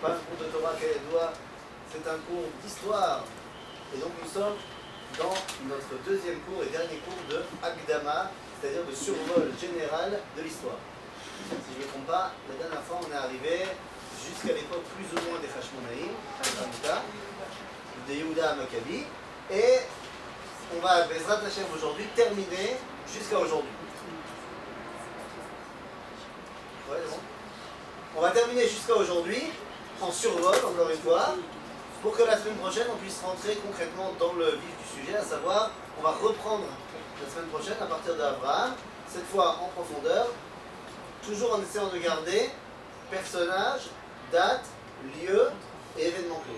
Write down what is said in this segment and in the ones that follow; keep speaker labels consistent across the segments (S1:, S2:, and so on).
S1: pas un cours de Torah Kayadoua, c'est un cours d'histoire. Et donc nous sommes dans notre deuxième cours et dernier cours de Akdama, c'est-à-dire de survol général de l'histoire. Si je ne me trompe pas, la dernière fois on est arrivé jusqu'à l'époque plus ou moins des Hashmonaïm, de Yehuda à Maccabi, et on va, Bezrat Hashem, aujourd'hui terminer jusqu'à aujourd'hui. Ouais, c'est bon. On va terminer jusqu'à aujourd'hui en survol, encore une fois, pour que la semaine prochaine on puisse rentrer concrètement dans le vif du sujet, à savoir, on va reprendre la semaine prochaine à partir d'Abraham, cette fois en profondeur, toujours en essayant de garder personnage, date, lieu et événement clé.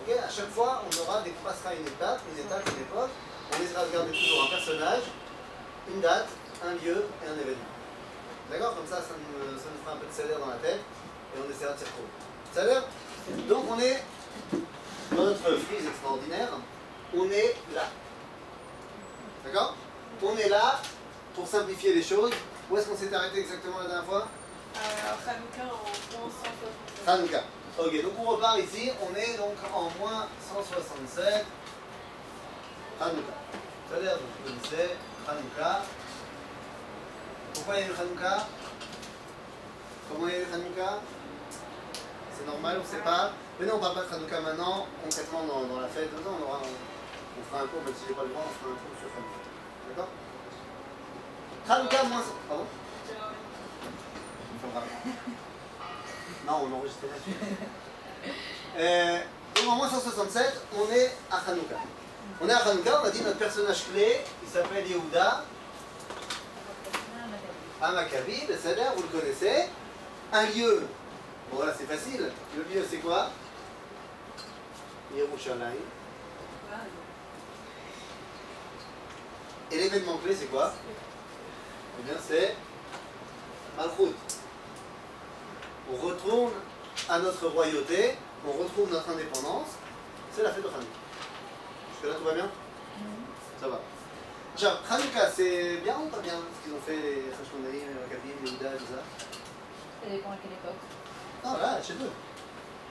S1: Okay, à chaque fois, on passera une étape, une époque, on essaiera de garder toujours un personnage, une date, un lieu et un événement. D'accord? Comme ça nous fera un peu de salaire dans la tête et on essaiera de s'y retrouver. Salaire? Donc on est dans notre frise extraordinaire, on est là. D'accord? On est là pour simplifier les choses. Où est-ce qu'on s'est arrêté exactement la dernière fois?
S2: Hanouka en moins 167.
S1: Hanouka. Ok, donc on repart ici, on est donc en moins 167. Hanouka. C'est-à-dire, donc vous connaissez Hanouka. Pourquoi il y a eu Hanouka? Comment il y a eu Hanouka? C'est normal, on ne sait pas. Mais non, on ne parle pas de Hanouka maintenant, concrètement dans la fête. Non, on fera un cours, même si j'ai pas le droit, on fera un cours sur Hanouka. D'accord? Hanouka moins... Pardon? Non, on enregistre pas. Donc en moins 167, on est à Hanouka. On est à Hanouka, on a dit notre personnage clé, il s'appelle Yehuda à Maccabi, le Seder, vous le connaissez. Un lieu, bon là c'est facile, le lieu c'est quoi? Yerushalayim. Et l'événement clé c'est quoi? Eh bien c'est Malchut. On retourne à notre royauté, on retrouve notre indépendance, c'est la fête de Hanouka. Jusque là tout va bien? Ça va. Genre, Hanouka, c'est bien ou pas bien ce qu'ils ont fait, les Hashmonaïm, les Maccabim, les Yehuda, tout ça?
S3: Ça dépend à quelle époque.
S1: Ah voilà, chez eux.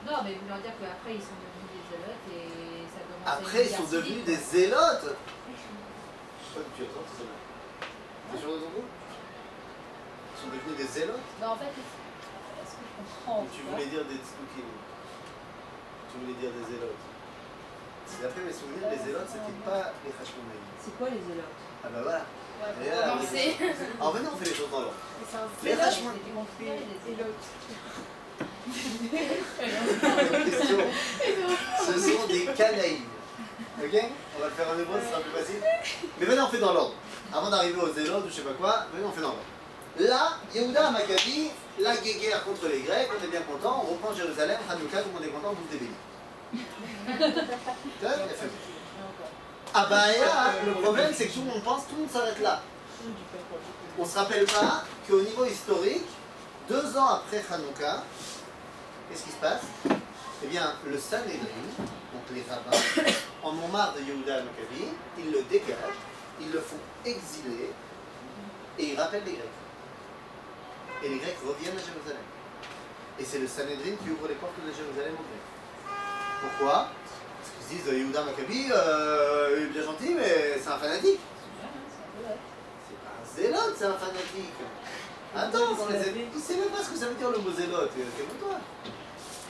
S3: Non, mais voulant dire qu'après ils sont devenus des zélotes et ça commence à
S1: Après, ils sont devenus des zélotes. Je sais pas d'où tu ressens ces zélotes. T'es sûr de ton coup? Ils sont devenus des zélotes?
S3: Non, en fait, est-ce que je comprends?
S1: Tu voulais dire des tzoukim. Tu voulais dire des zélotes. D'après mes souvenirs, les zélotes, c'était pas les Hashmonaïm.
S3: C'est quoi les zélotes?
S1: Ah bah voilà.
S2: Ouais,
S1: Et
S2: pour
S1: là,
S2: commencer.
S1: alors maintenant, on fait les choses dans l'ordre.
S2: C'est un
S1: Les
S2: zélote.
S1: Hashmonaïm.
S3: J'ai compris les zélotes.
S1: Question. Ce sont des canaïs. Ok? On va le faire en hébreu, ce sera plus facile. Mais maintenant, on fait dans l'ordre. Avant d'arriver aux zélotes ou je sais pas quoi, maintenant on fait dans l'ordre. Là, Yehuda à Maccabi, la guerre contre les Grecs, on est bien content, on reprend Jérusalem, Hanouka, tout le monde est content, on bouffe des bénis. Ah bah là, le problème c'est que tout le monde pense, tout le monde s'arrête là. On ne se rappelle pas qu'au niveau historique, 2 ans après Hanouka, qu'est-ce qui se passe? Eh bien, le Sanhédrin, donc les rabbins, en ont marre de Yehuda à Maccabi, ils le dégagent, ils le font exiler, et ils rappellent les Grecs. Et les Grecs reviennent à Jérusalem. Et c'est le Sanhédrin qui ouvre les portes de Jérusalem aux Grecs. Pourquoi? Parce qu'ils se disent Yehuda Maccabi, il est bien gentil, mais c'est un fanatique. C'est pas un zélote, c'est un fanatique. Attends, il sait même pas ce que ça veut dire le mot zélote. Calme-toi.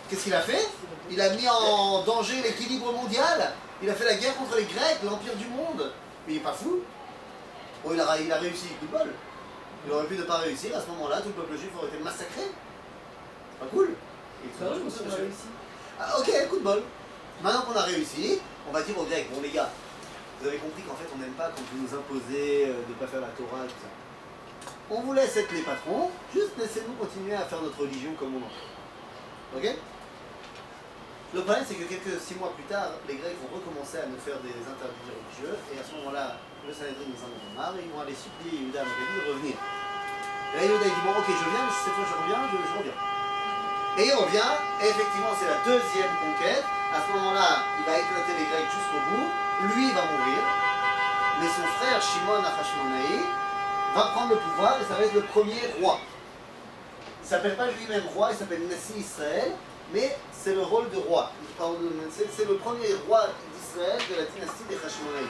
S1: Qu'est-ce qu'il a fait? Il a mis en danger l'équilibre mondial. Il a fait la guerre contre les Grecs, l'empire du monde. Mais il est pas fou. Bon, il a réussi, coup de bol. Il aurait pu ne pas réussir, à ce moment-là, tout le peuple juif aurait été massacré. C'est pas cool. Ah, ok, coup de bol. Maintenant qu'on a réussi, on va dire aux Grecs, bon les gars, vous avez compris qu'en fait on n'aime pas quand vous nous imposez de ne pas faire la Torah et tout ça. On vous laisse être les patrons, juste laissez-nous continuer à faire notre religion comme on entend. Ok? Le problème c'est que 6 mois plus tard, les Grecs vont recommencer à nous faire des interdits religieux, et à ce moment-là, le Sanhédrin nous en a marre, et ils vont aller supplier Yehuda à Maccabi de revenir. Et là Yehuda dit bon ok je viens, mais si cette fois je reviens, je reviens. Et il revient, et effectivement c'est la deuxième conquête. À ce moment-là, il va éclater les Grecs jusqu'au bout, lui il va mourir, mais son frère Shimon Hashmonaï va prendre le pouvoir et ça va être le premier roi. s'appelle pas lui-même roi, il s'appelle Nassi Israël, mais c'est le rôle de roi. C'est le premier roi d'Israël de la dynastie des Hashmonaïm.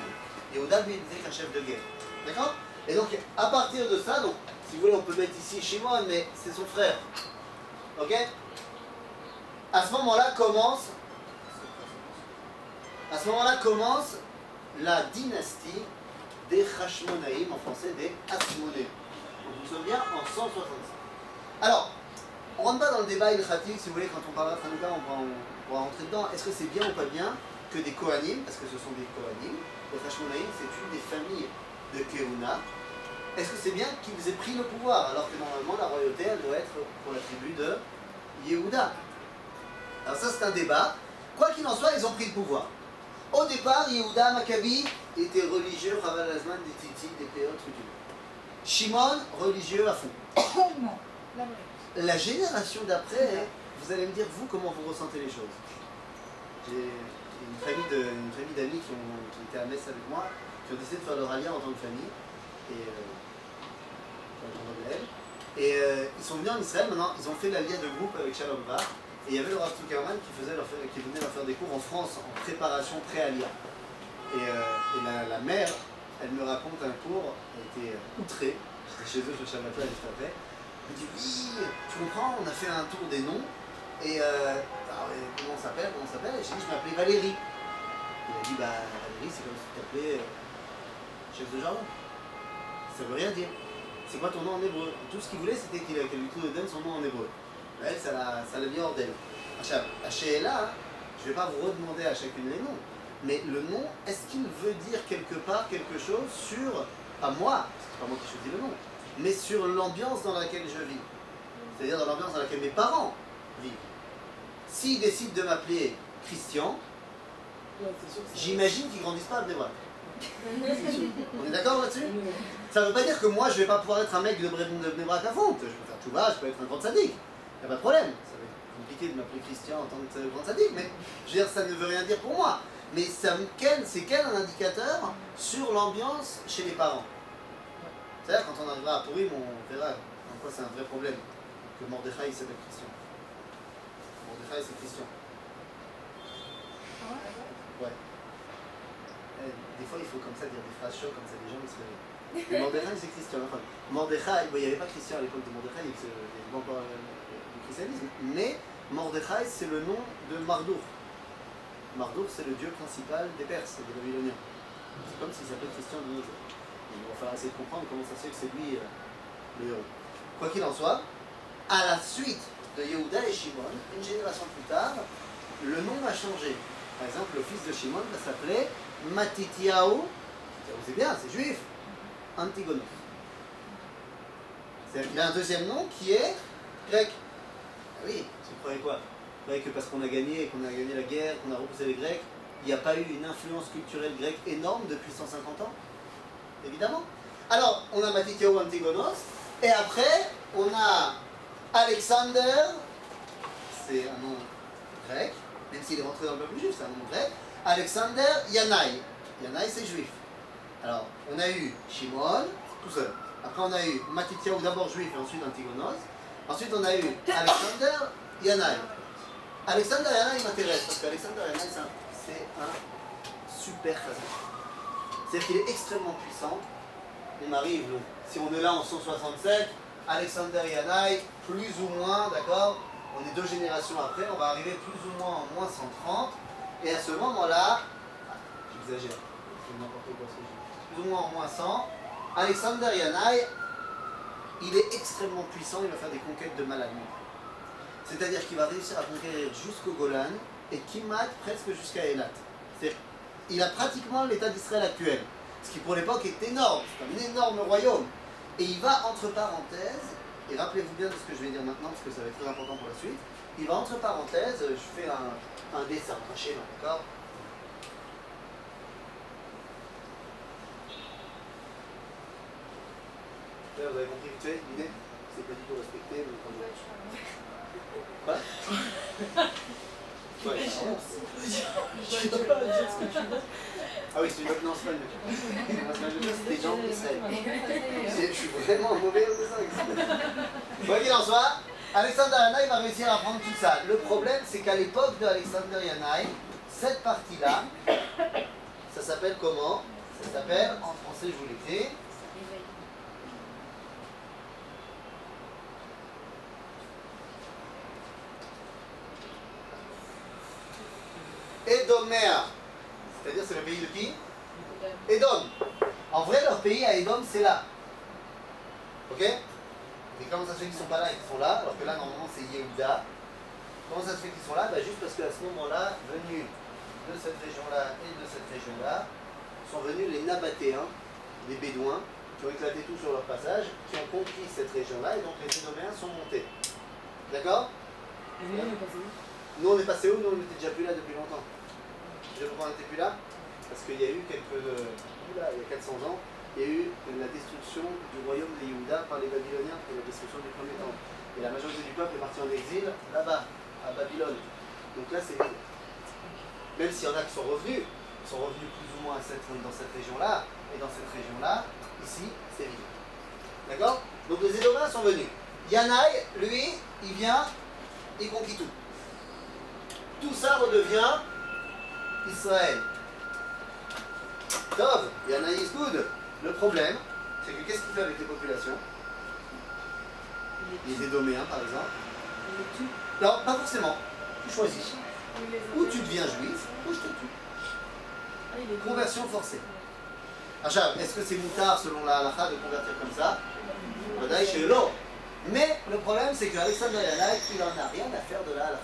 S1: Yehuda lui était un chef de guerre. D'accord? Et donc, à partir de ça, donc, si vous voulez, on peut mettre ici Shimon, mais c'est son frère. Ok? À ce moment-là commence la dynastie des Hashmonaïm, en français des Hasmonéens. Donc nous sommes bien en 165. Alors, on ne rentre pas dans le débat ilchatique, si vous voulez, quand on parlera de Hanouka, on pourra rentrer dedans. Est-ce que c'est bien ou pas bien que des Kohanim, parce que ce sont des Kohanim, les Hashmonaïm, c'est une des familles de Kehuna, est-ce que c'est bien qu'ils aient pris le pouvoir, alors que normalement la royauté, elle doit être pour la tribu de Yehuda? Alors ça, c'est un débat. Quoi qu'il en soit, ils ont pris le pouvoir. Au départ, Yehuda Maccabi était religieux, Raval Azman, des Titi, des Péot, truc. Shimon, religieux à fond. La génération d'après, vous allez me dire, vous, comment vous ressentez les choses. J'ai une famille d'amis qui étaient à Metz avec moi, qui ont décidé de faire leur alliance en tant que famille. Et ils sont venus en Israël, maintenant ils ont fait l'alliance de groupe avec Shalom Bar. Et il y avait le Rav Zuckerman qui venait leur faire des cours en France en préparation pré-alia. Et la mère, elle me raconte un cours, elle était outrée, j'étais chez eux sur Shabbat, elle juste après. Elle me dit oui, tu comprends, on a fait un tour des noms, et comment on s'appelle? Et j'ai dit je m'appelais Valérie. Il a dit bah Valérie c'est comme si tu t'appelais chef de jardin. Ça veut rien dire. C'est quoi ton nom en hébreu? Tout ce qu'il voulait c'était qu'il lui donne son nom en hébreu. Elle, ça l'a mis hors d'elle. À Sheela, je ne vais pas vous redemander à chacune les noms, mais le nom, est-ce qu'il veut dire quelque part quelque chose sur, pas moi, parce que c'est pas moi qui choisis le nom, mais sur l'ambiance dans laquelle je vis. C'est-à-dire dans l'ambiance dans laquelle mes parents vivent. S'ils décident de m'appeler Christian, j'imagine qu'ils ne grandissent pas à Bnei-Brak. On est d'accord là-dessus? Ça ne veut pas dire que moi je ne vais pas pouvoir être un mec de Bnei-Brak à fond. Je peux faire Tchouva, je peux être un grand sadique. Il n'y a pas de problème. Ça va être compliqué de m'appeler Christian en tant que grand sadique, mais je veux dire, ça ne veut rien dire pour moi. Mais c'est quel un indicateur sur l'ambiance chez les parents? C'est-à-dire, quand on arrivera à Purim, on verra en quoi c'est un vrai problème que Mordechai s'appelle Christian. Mordechai c'est Christian. Ouais. Des fois, il faut comme ça dire des phrases chaudes, comme ça les gens ils se réveillent. Mais Mordechai c'est Christian. Enfin, Mordechai, il n'y avait pas Christian à l'époque de Mordechai, il y avait pas encore le christianisme. Mais Mordechai c'est le nom de Marduk. Marduk c'est le dieu principal des Perses, des Babyloniens. C'est comme s'il s'appelait Christian de nos jours. Il va falloir essayer de comprendre comment ça se fait que c'est lui le héros. Quoi qu'il en soit, à la suite de Yehuda et Shimon, une génération plus tard, le nom a changé. Par exemple, le fils de Shimon va s'appeler Matityahu, c'est bien, c'est juif, Antigonos. C'est-à-dire qu'il a un deuxième nom qui est grec. Ah oui, vous croyez quoi? Vous croyez que parce qu'on a gagné la guerre, qu'on a repoussé les Grecs, il n'y a pas eu une influence culturelle grecque énorme depuis 150 ans? Évidemment. Alors, on a Matityahu Antigonos, et après, on a Alexander, c'est un nom grec, même s'il est rentré dans le peuple juif, c'est un nom grec. Alexander Yanaï. Yanaï, c'est juif. Alors, on a eu Shimon, tout seul. Après, on a eu Matityahu, d'abord juif, et ensuite Antigonos. Ensuite, on a eu Alexander Yanaï. Alexander Yanaï m'intéresse, parce qu'Alexander Yanaï, c'est un super chazan. C'est-à-dire qu'il est extrêmement puissant. On arrive, si on est là en 167, Alexander Yanaï, plus ou moins, d'accord? On est 2 générations après, on va arriver plus ou moins en moins 130. Et à ce moment-là, j'exagère, c'est n'importe quoi ce que je dis. Plus ou moins en moins 100, Alexander Yanaï, il est extrêmement puissant, il va faire des conquêtes de malade. C'est-à-dire qu'il va réussir à conquérir jusqu'au Golan et Kimat presque jusqu'à Eilat. C'est-à-dire il a pratiquement l'état d'Israël actuel, ce qui pour l'époque est énorme, c'est un énorme royaume. Et il va entre parenthèses, et rappelez-vous bien de ce que je vais dire maintenant, parce que ça va être très important pour la suite, il va entre parenthèses, je fais un dessin, un schéma, d'accord? Là, vous avez compris vite fait l'idée? C'est pas du tout respecté, mais quoi? Ouais, je peux pas dire ce que tu veux. Ah oui, c'est une autre, non, c'est pas une autre. C'est des gens d'Israël. Je suis vraiment un mauvais dessin. Quoi qu'il en soit, Alexander Yanai va réussir à apprendre tout ça. Le problème, c'est qu'à l'époque de Alexander Yanai, cette partie-là, ça s'appelle comment? Ça s'appelle, en français je vous l'écris, Édoméa. C'est-à-dire c'est le pays de qui? Édom. En vrai, leur pays à Édom, c'est là. Ok? Mais comment ça se fait qu'ils ne sont pas là et qu'ils sont là, alors que là, normalement, c'est Yehuda? Comment ça se fait qu'ils sont là? Bah, juste parce qu'à ce moment-là, venus de cette région-là et de cette région-là, sont venus les Nabatéens, les Bédouins, qui ont éclaté tout sur leur passage, qui ont conquis cette région-là, et donc les Édoméens sont montés. D'accord?
S3: Et nous, on est passé où?
S1: Nous, on est passé où? Nous, on n'était déjà plus là depuis longtemps. Je sais pourquoi on n'était plus là? Parce qu'il y a eu il y a 400 ans, il y a eu la destruction du royaume de Yehuda par les Babyloniens et la destruction du premier temple. Et la majorité du peuple est partie en exil là-bas, à Babylone. Donc là, c'est vide. Même s'il y en a qui sont revenus plus ou moins dans cette région-là, et dans cette région-là, ici, c'est vide. D'accord? Donc les Édoméens sont venus. Yanai, lui, il vient, il conquit tout. Tout ça redevient Israël. Tov, Yanai is good. Le problème, c'est que qu'est-ce qu'il fait avec les populations? Les Édoméens, par exemple. Non, pas forcément. Tu choisis. Ou tu deviens juif, ou je te tue. Conversion forcée. Achab, est-ce que c'est moutard selon la halakha de convertir comme ça? Badaï chez l'eau. Mais le problème, c'est qu'Alexander Yanai, il n'en a rien à faire de la halakha.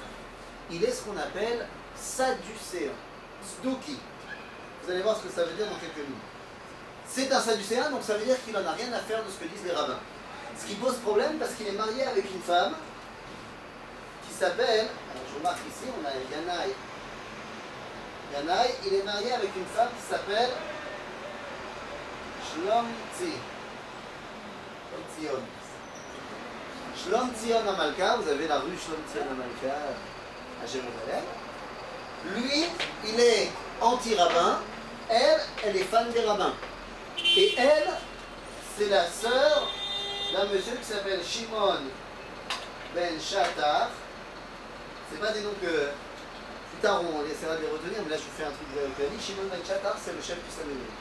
S1: Il est ce qu'on appelle sadducéen. Sdouki. Vous allez voir ce que ça veut dire dans quelques minutes. C'est un sadducéen, donc ça veut dire qu'il n'en a rien à faire de ce que disent les rabbins. Ce qui pose problème parce qu'il est marié avec une femme qui s'appelle, alors je remarque ici, on a Yanai. Yanai, il est marié avec une femme qui s'appelle Shlomtzi. Shlom Tzion Amalka, vous avez la rue Shlom Tzion Amalka à Jérusalem. Lui, il est anti-rabbin, elle est fan des rabbins. Et elle, c'est la sœur d'un monsieur qui s'appelle Shimon Ben Shatar. C'est pas des noms que plus tard on essaiera de les retenir, mais là je vous fais un truc de la vie. Shimon Ben Shatar, c'est le chef du Sanhédrin.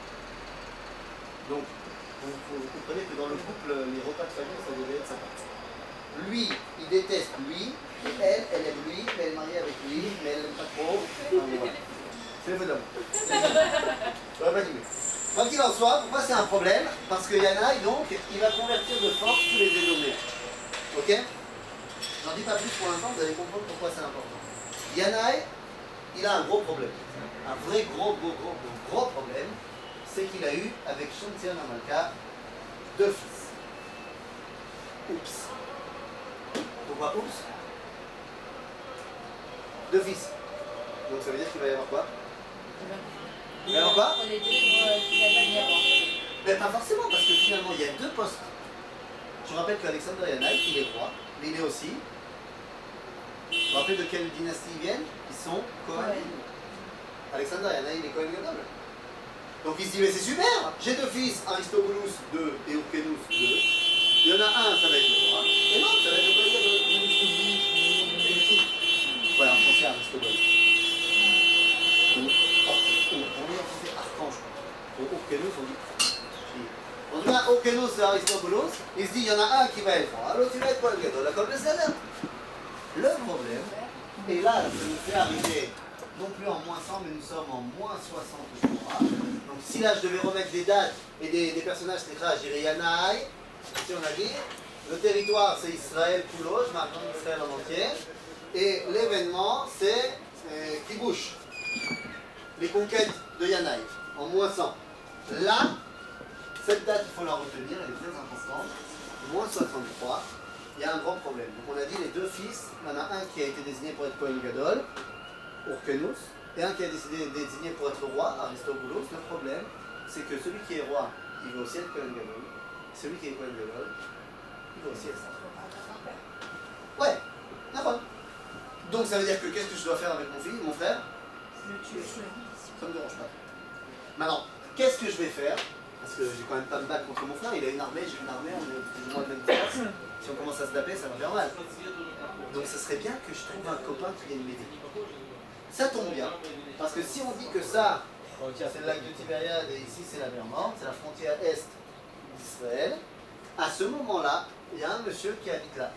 S1: Donc, vous comprenez que dans le couple, les repas de famille, ça devait être sympa. Lui, il déteste lui, et elle aime lui, mais elle est mariée avec lui, mais elle n'aime pas trop. Voilà. C'est le feu d'amour. J'aurais pas dit mieux. Quoi qu'il en soit, pourquoi c'est un problème? Parce que Yanai, donc, il va convertir de force tous les Édoméens. Ok? J'en dis pas plus pour l'instant, vous allez comprendre pourquoi c'est important. Yanai, il a un gros problème. Un vrai gros problème, c'est qu'il a eu, avec Shimon Amalka, 2 fils. Oups. Pourquoi oups? 2 fils. Donc ça veut dire qu'il va y avoir quoi? Il va y avoir quoi? Mais pas forcément, parce que finalement il y a 2 postes. Je vous rappelle qu'Alexander Yanai, il est roi, mais il est aussi. Vous vous rappelez de quelle dynastie ils viennent? Ils sont Kohanim. Alexander Yanai, il est Kohen Gadol. Donc il se dit, mais c'est super, j'ai 2 fils, Aristobulus 2 et Hyrcanus 2. Il y en a un, ça va être le roi, et l'autre, ça va être le Kohen Gadol. Ouais, en français, Aristobulus. On dit archange. Au Hyrcanus, on dit. En tout cas, Hyrcanus et Aristobulus, il se dit, il y en a un qui va être roi, l'autre il va être Kohen Gadol, d'accord, le salaire. Le problème, et là, ça nous fait arriver. Non plus en moins 100, mais nous sommes en moins 63. Donc si là je devais remettre des dates et des personnages, je dirais Yanai, si on a dit, le territoire c'est Israël Koulo, je marque Israël en entier, et l'événement c'est Kibouch, les conquêtes de Yanai, en moins 100. Là, cette date il faut la retenir, elle est très importante, moins 63, il y a un grand problème. Donc on a dit les 2 fils, il y en a un qui a été désigné pour être Kohen Gadol, Hyrcanus, et un qui a désigné pour être roi, Aristobulus. Le problème, c'est que celui qui est roi, il veut aussi être Kohen Gadol. Celui qui est Kohen Gadol, il veut aussi être ça. Ouais, d'accord. Donc ça veut dire que qu'est-ce que je dois faire avec mon frère?
S3: Le tuer.
S1: Ça me dérange pas. Maintenant, qu'est-ce que je vais faire? parce que j'ai quand même pas me battre contre mon frère, il a une armée, j'ai une armée, on est plus ou moins de même classe. Si on commence à se taper, ça va faire mal. Donc ce serait bien que je trouve un copain qui vienne m'aider. Ça tombe bien, parce que si on dit que ça, c'est le lac de Tibériade et ici c'est la mer Morte, c'est la frontière est d'Israël, à ce moment-là, il y a un monsieur qui habite là.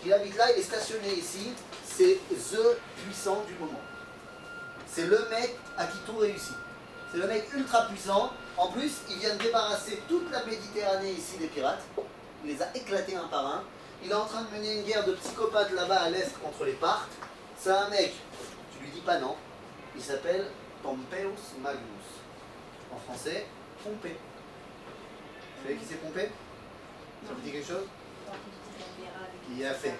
S1: Il habite là, il est stationné ici, c'est the puissant du moment. C'est le mec à qui tout réussit. C'est le mec ultra puissant. En plus, il vient de débarrasser toute la Méditerranée ici des pirates. Il les a éclatés un par un. Il est en train de mener une guerre de psychopathes là-bas à l'est contre les Parthes. C'est un mec, tu lui dis pas non, il s'appelle Pompeius Magnus. En français, Pompée. Vous savez qui c'est Pompée? Ça vous dit quelque chose? Il a fait.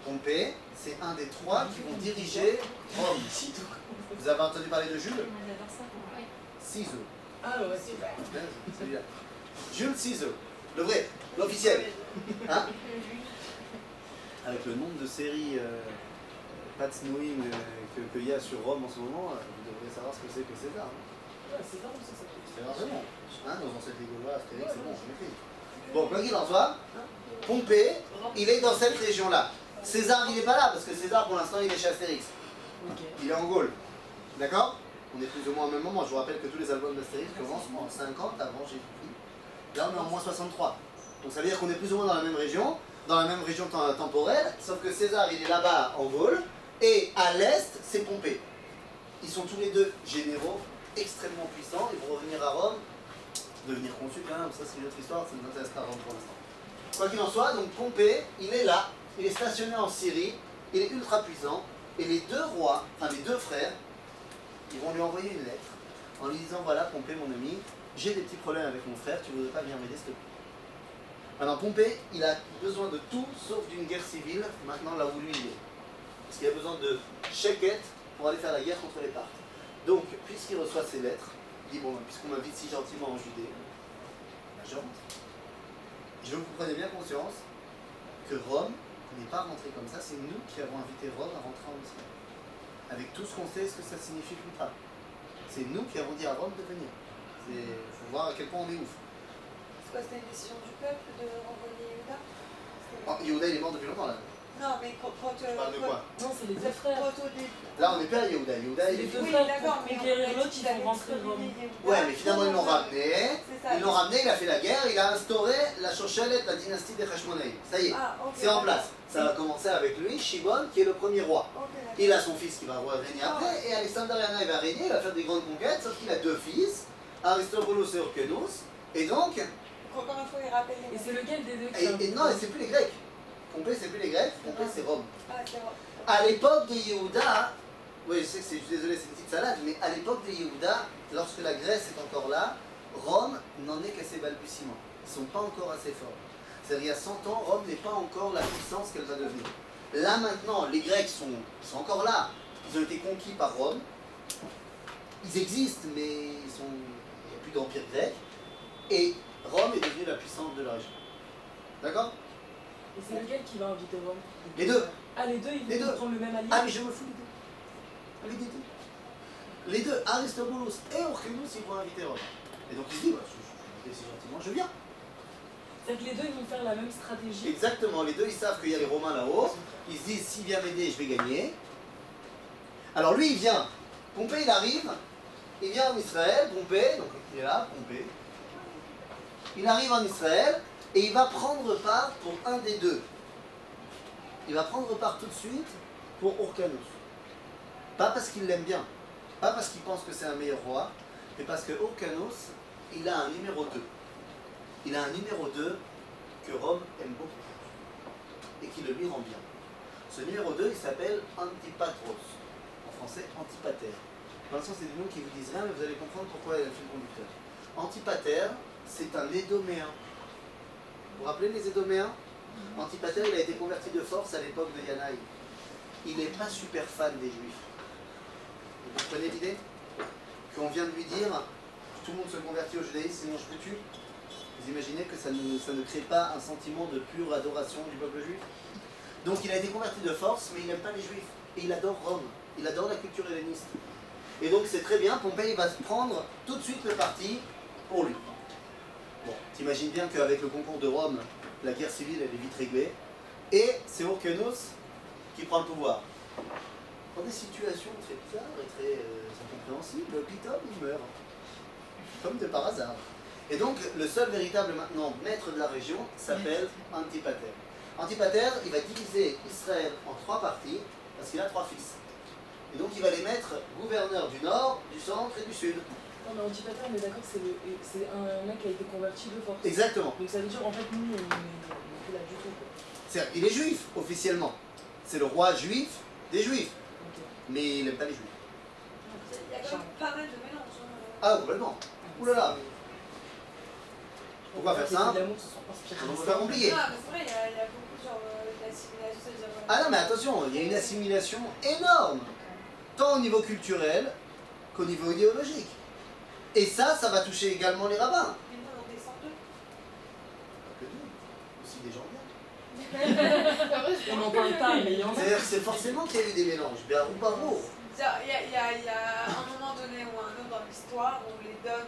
S1: Pompée, c'est un des trois qui vont diriger Rome. Vous avez entendu parler de Jules? Ciseaux.
S2: Ah ouais, c'est vrai.
S1: Celui-là. Jules Ciseaux, le vrai, l'officiel. Hein? Avec le nombre de séries Pat Snowing qu'il y a sur Rome en ce moment, vous devriez savoir ce que c'est que César. Hein?
S2: Ouais, César, c'est ça.
S1: César, c'est bon. Hein, nos ancêtres Gaulois, Astérix, c'est bon, je maîtrise. Bon, quoi qu'il en soit, Pompée, il est dans cette région-là. César, il n'est pas là, parce que César, pour l'instant, il est chez Astérix. Il est en Gaule. D'accord? On est plus ou moins au même moment. Je vous rappelle que tous les albums d'Astérix commencent en 50 avant Jésus-Christ. Là, on est en moins 63. Donc ça veut dire qu'on est plus ou moins dans la même région temporelle, sauf que César, il est là-bas en Gaule, et à l'est, c'est Pompée. Ils sont tous les deux généraux, extrêmement puissants, ils vont revenir à Rome, devenir consul quand même, ça c'est une autre histoire, ça ne nous intéresse pas Rome pour l'instant. Quoi qu'il en soit, donc Pompée, il est là, il est stationné en Syrie, il est ultra puissant, et les deux rois, enfin les deux frères, ils vont lui envoyer une lettre en lui disant voilà Pompée mon ami, j'ai des petits problèmes avec mon frère, tu voudrais pas venir m'aider s'il te plaît. Maintenant Pompée, il a besoin de tout sauf d'une guerre civile maintenant là où lui il est. Parce qu'il a besoin de Sheket pour aller faire la guerre contre les Parthes. Donc puisqu'il reçoit ces lettres, il dit bon puisqu'on m'invite si gentiment en Judée, je rentre. Je veux que vous preniez bien conscience que Rome n'est pas rentré comme ça, c'est nous qui avons invité Rome à rentrer en Israël. Avec tout ce qu'on sait, ce que ça signifie plus tard. C'est nous qui avons dit à Rome de venir. Il faut voir à quel point on est ouf.
S2: C'est quoi, c'était une décision du peuple de renvoyer Yehuda?
S1: Oh, Yehuda il est mort depuis longtemps là.
S2: Non, mais quand
S1: Tu parles de quoi?
S4: Non, c'est les deux frères.
S1: Là on n'est pas à Yehuda. Yehuda il est
S4: Les deux
S2: Oui,
S4: frères
S2: d'accord,
S4: pour
S2: mais
S4: conquérir l'autre, ils font rentrer Rome.
S1: Ouais, mais finalement ils l'ont ramené.
S2: C'est ça.
S1: Ils l'ont ramené, il a fait la guerre, il a instauré la Shoshelet, la dynastie des Hashmonaïm. Ça y est,
S2: Ah, ok,
S1: c'est en
S2: d'accord.
S1: place. Ça va commencer avec lui, Shimon, qui est le premier roi.
S2: Ok, d'accord.
S1: Il a son fils qui va régner après, et Alexander Yana il va régner, il va faire des grandes conquêtes, sauf qu'il a deux fils, Aristobulus et Hyrcanus, et donc...
S2: Encore une fois, il rappelle les
S4: Et c'est lequel des deux qui
S1: Et non, et c'est plus les Grecs. Pompée, c'est plus les Grecs, Pompée, c'est Rome.
S2: Ah, c'est vrai.
S1: À l'époque de Yehuda, oui, je sais que je suis désolé, c'est une petite salade, mais à l'époque de Yehuda, lorsque la Grèce est encore là, Rome n'en est qu'à ses balbutiements. Ils ne sont pas encore assez forts. C'est-à-dire, il y a 100 ans, Rome n'est pas encore la puissance qu'elle va devenir. Là, maintenant, les Grecs sont encore là. Ils ont été conquis par Rome. Ils existent, mais il n'y a plus d'empire grec. Et Rome est devenue la puissance de la région. D'accord?
S4: Et c'est lequel qui va inviter Rome?
S1: Les deux.
S4: Ah, les deux,
S1: Les
S4: ils
S1: deux.
S4: vont prendre le même allié?
S1: Ah, mais je me fous les deux. Les deux. Les deux, Aristobulus et Hyrcanus, ils vont inviter Rome. Et donc il se dit, bah, je si gentiment, je viens.
S4: C'est que les deux, ils vont faire la même stratégie.
S1: Exactement, les deux, ils savent qu'il y a les Romains là-haut. Ils se disent, s'il vient m'aider, je vais gagner. Alors lui, il vient. Pompée, il arrive. Il vient en Israël, Pompée, donc il est là, Pompée. Il arrive en Israël et il va prendre part pour un des deux. Il va prendre part tout de suite pour Hyrcanus. Pas parce qu'il l'aime bien, pas parce qu'il pense que c'est un meilleur roi, mais parce que Hyrcanus, il a un numéro 2. Il a un numéro 2 que Rome aime beaucoup et qui le lui rend bien. Ce numéro 2, il s'appelle Antipatros. En français, Antipater. Pour l'instant, c'est des noms qui vous disent rien, mais vous allez comprendre pourquoi il a le fil conducteur. Antipater, c'est un Édoméen. Vous vous rappelez les Édoméens? Antipater, il a été converti de force à l'époque de Yanaï. Il n'est pas super fan des Juifs. Vous comprenez l'idée? Qu'on vient de lui dire, tout le monde se convertit au judaïsme, sinon je te tue. Vous imaginez que ça ne crée pas un sentiment de pure adoration du peuple juif? Donc il a été converti de force, mais il n'aime pas les Juifs. Et il adore Rome. Il adore la culture helléniste. Et donc c'est très bien, Pompée va se prendre tout de suite le parti pour lui. Bon, t'imagines bien qu'avec le concours de Rome, la guerre civile, elle est vite réglée. Et c'est Hyrcanos qui prend le pouvoir. Dans des situations très bizarres et très incompréhensibles, Clitum, il meurt. Comme de par hasard. Et donc, le seul véritable maintenant maître de la région s'appelle Antipater. Antipater, il va diviser Israël en 3 parties, parce qu'il a 3 fils. Et donc, il va les mettre gouverneurs du nord, du centre et du sud.
S4: Non, mais Antipater, on est d'accord, c'est un mec qui a été converti de force.
S1: Exactement.
S4: Donc ça veut dire, en fait, nous, on est là du tout, quoi.
S1: C'est-à-dire, il est juif, officiellement. C'est le roi juif des juifs.
S4: Ok.
S1: Mais il n'aime pas les juifs.
S2: Il y a quand même pas mal de mélanges.
S1: Ah, complètement. Ouh là là. Pourquoi faire ça? On va faire compliqué.
S2: Non, mais c'est vrai, il y a beaucoup genre d'assimilation, c'est-à-dire.
S1: Ah non, mais attention, il y a une assimilation énorme, tant au niveau culturel qu'au niveau idéologique. Et ça va toucher également les rabbins.
S2: Mais nous, on descend d'eux.
S1: Pas que nous, aussi des gens bien.
S4: On n'en parle pas, mais il y en a.
S1: C'est-à-dire que c'est forcément qu'il y a eu des mélanges, Béarou Barou.
S2: Il y a un moment donné ou un autre dans l'histoire où les dômes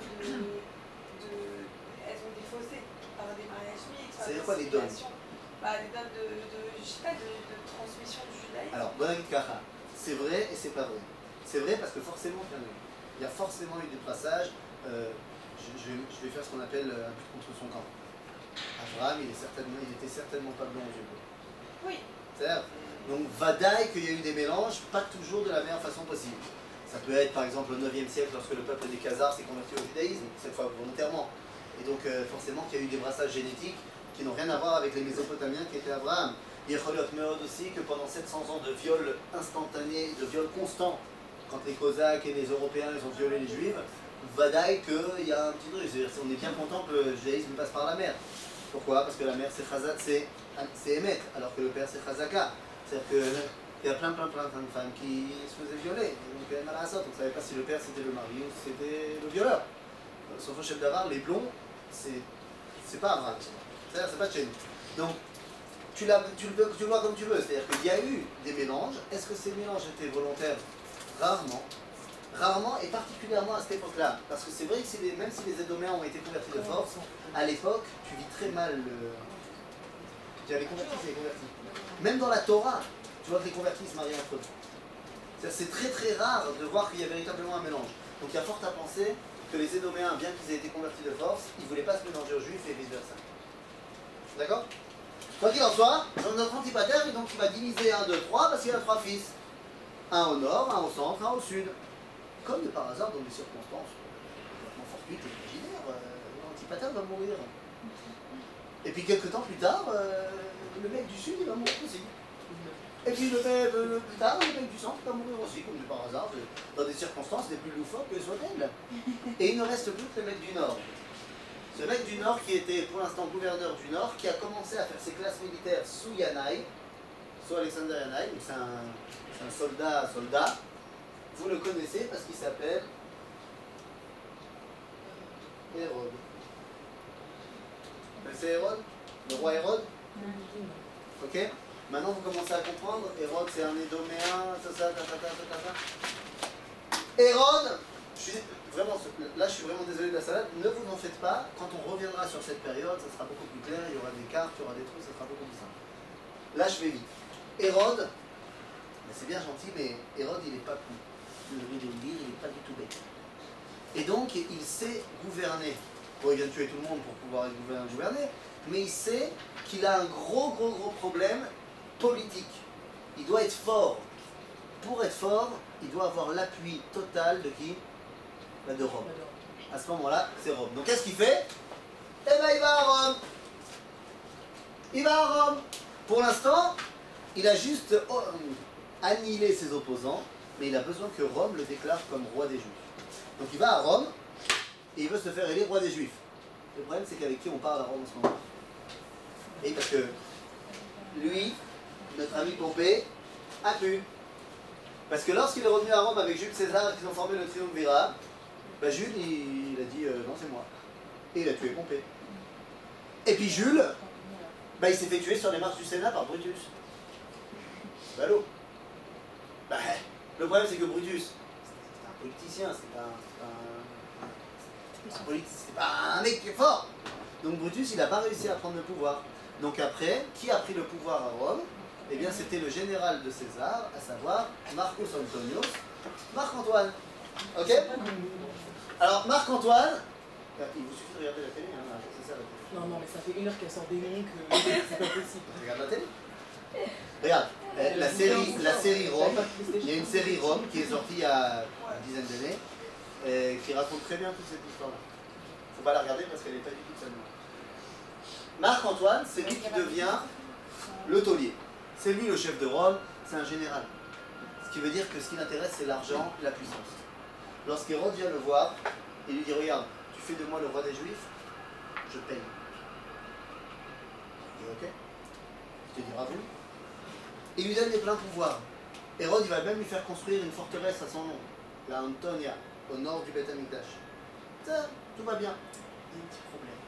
S2: elles ont des fossés par des mariages mixtes.
S1: C'est quoi les dômes?
S2: Bah, les dômes je sais pas, de transmission du judaïsme.
S1: Alors, Bonavit Kacha, c'est vrai et c'est pas vrai. C'est vrai parce que forcément, il y a forcément eu des passages. Je vais faire ce qu'on appelle un but contre son camp. Abraham, il était certainement pas blanc aux yeux bleus.
S2: Oui.
S1: C'est-à-dire, donc, vadaï qu'il y a eu des mélanges, pas toujours de la meilleure façon possible. Ça peut être par exemple au 9e siècle lorsque le peuple des Khazars s'est converti au judaïsme, cette fois volontairement. Et donc forcément qu'il y a eu des brassages génétiques qui n'ont rien à voir avec les Mésopotamiens qui étaient Abraham. Il y a aussi que pendant 700 ans de viol instantané, de viol constant, quand les Cosaques et les Européens ils ont violé les Juifs, vadaï qu'il y a un petit truc. C'est-à-dire on est bien content que le judaïsme passe par la mer. Pourquoi? Parce que la mère c'est Chazat, c'est Emet, alors que le père c'est Chazaka. C'est-à-dire qu'il y a plein de femmes qui se faisaient violer. Donc on ne savait pas si le père c'était le mari ou si c'était le violeur. Sauf au chef d'Avar, les blonds, c'est pas Abraham. C'est-à-dire c'est pas de chez nous. Donc tu le vois comme tu veux. C'est-à-dire qu'il y a eu des mélanges. Est-ce que ces mélanges étaient volontaires? Rarement. Rarement et particulièrement à cette époque-là. Parce que c'est vrai que même si les Édoméens ont été convertis de force, à l'époque, tu vis très mal le... Tu as les convertis, c'est les convertis. Même dans la Torah, tu vois que les convertis se marient entre eux. C'est très très rare de voir qu'il y a véritablement un mélange. Donc il y a fort à penser que les Édoméens, bien qu'ils aient été convertis de force, ils ne voulaient pas se mélanger aux Juifs et vice versa. D'accord? Quoi qu'il en soit, notre Antipater, donc il va diviser 1, 2, 3 parce qu'il a 3 fils. Un au nord, un au centre, un au sud. Comme de par hasard, dans des circonstances complètement fortuites et imaginaires, Antipater va mourir. Et puis quelques temps plus tard, le mec du sud il va mourir aussi. Et puis plus tard, le mec du centre va mourir aussi, comme de par hasard, dans des circonstances les plus loufoques que soient-elles. Et il ne reste plus que le mec du nord. Ce mec du nord qui était pour l'instant gouverneur du nord, qui a commencé à faire ses classes militaires sous Yanaï, sous Alexander Yanaï, donc c'est un soldat. Vous le connaissez parce qu'il s'appelle Hérode. C'est Hérode? Le roi Hérode? Ok? Maintenant vous commencez à comprendre, Hérode c'est un Édoméen, ça. Hérode, là je suis vraiment désolé de la salade, ne vous en faites pas, quand on reviendra sur cette période, ça sera beaucoup plus clair, il y aura des cartes, il y aura des trucs, ça sera beaucoup plus simple. Là je vais vite. Hérode, c'est bien gentil, mais Hérode il n'est pas con. Le lire, il n'est pas du tout bête. Et donc il sait gouverner. Bon, il vient de tuer tout le monde pour pouvoir gouverner, mais il sait qu'il a un gros problème politique. Il doit être fort. Pour être fort, il doit avoir l'appui total de qui? De Rome. À ce moment-là, c'est Rome. Donc qu'est-ce qu'il fait? Eh ben il va à Rome. Il va à Rome. Pour l'instant, il a juste annihilé ses opposants, mais il a besoin que Rome le déclare comme roi des Juifs. Donc il va à Rome, et il veut se faire élire roi des Juifs. Le problème, c'est qu'avec qui on parle à Rome en ce moment? Et parce que lui, notre ami Pompée, a pu. Parce que lorsqu'il est revenu à Rome avec Jules César et qu'ils ont formé le triumvirat, bah Jules, il a dit non, c'est moi. Et il a tué Pompée. Et puis Jules, bah, il s'est fait tuer sur les marches du Sénat par Brutus. Ballot. Bah, le problème, c'est que Brutus, c'est un politicien, c'est pas un mec qui est fort. Donc Brutus, il n'a pas réussi à prendre le pouvoir. Donc après, qui a pris le pouvoir à Rome? Eh bien, c'était le général de César, à savoir Marcus Antonius, Marc-Antoine. Ok? Alors, Marc-Antoine, il vous suffit de regarder la télé, hein, c'est ça la télé.
S4: Non, non, mais ça fait 1 heure qu'elle sort des noms que c'est pas possible.
S1: Tu regardes la télé? Regarde, la série Rome, il y a une série Rome qui est sortie il y a une dizaine d'années, qui raconte très bien toute cette histoire-là. Faut pas la regarder parce qu'elle n'est pas du tout seulement. Marc-Antoine, c'est lui qui devient le taulier. C'est lui le chef de Rome, c'est un général. Ce qui veut dire que ce qui l'intéresse, c'est l'argent et la puissance. Lorsqu'Hérode vient le voir, il lui dit, regarde, tu fais de moi le roi des Juifs, je paye. Il dit, ok, je te dis bravo. Il lui donne des pleins pouvoirs. Hérode, il va même lui faire construire une forteresse à son nom, la Antonia, au nord du Beth Amikdash. Ça, tout va bien. Il y a un petit problème.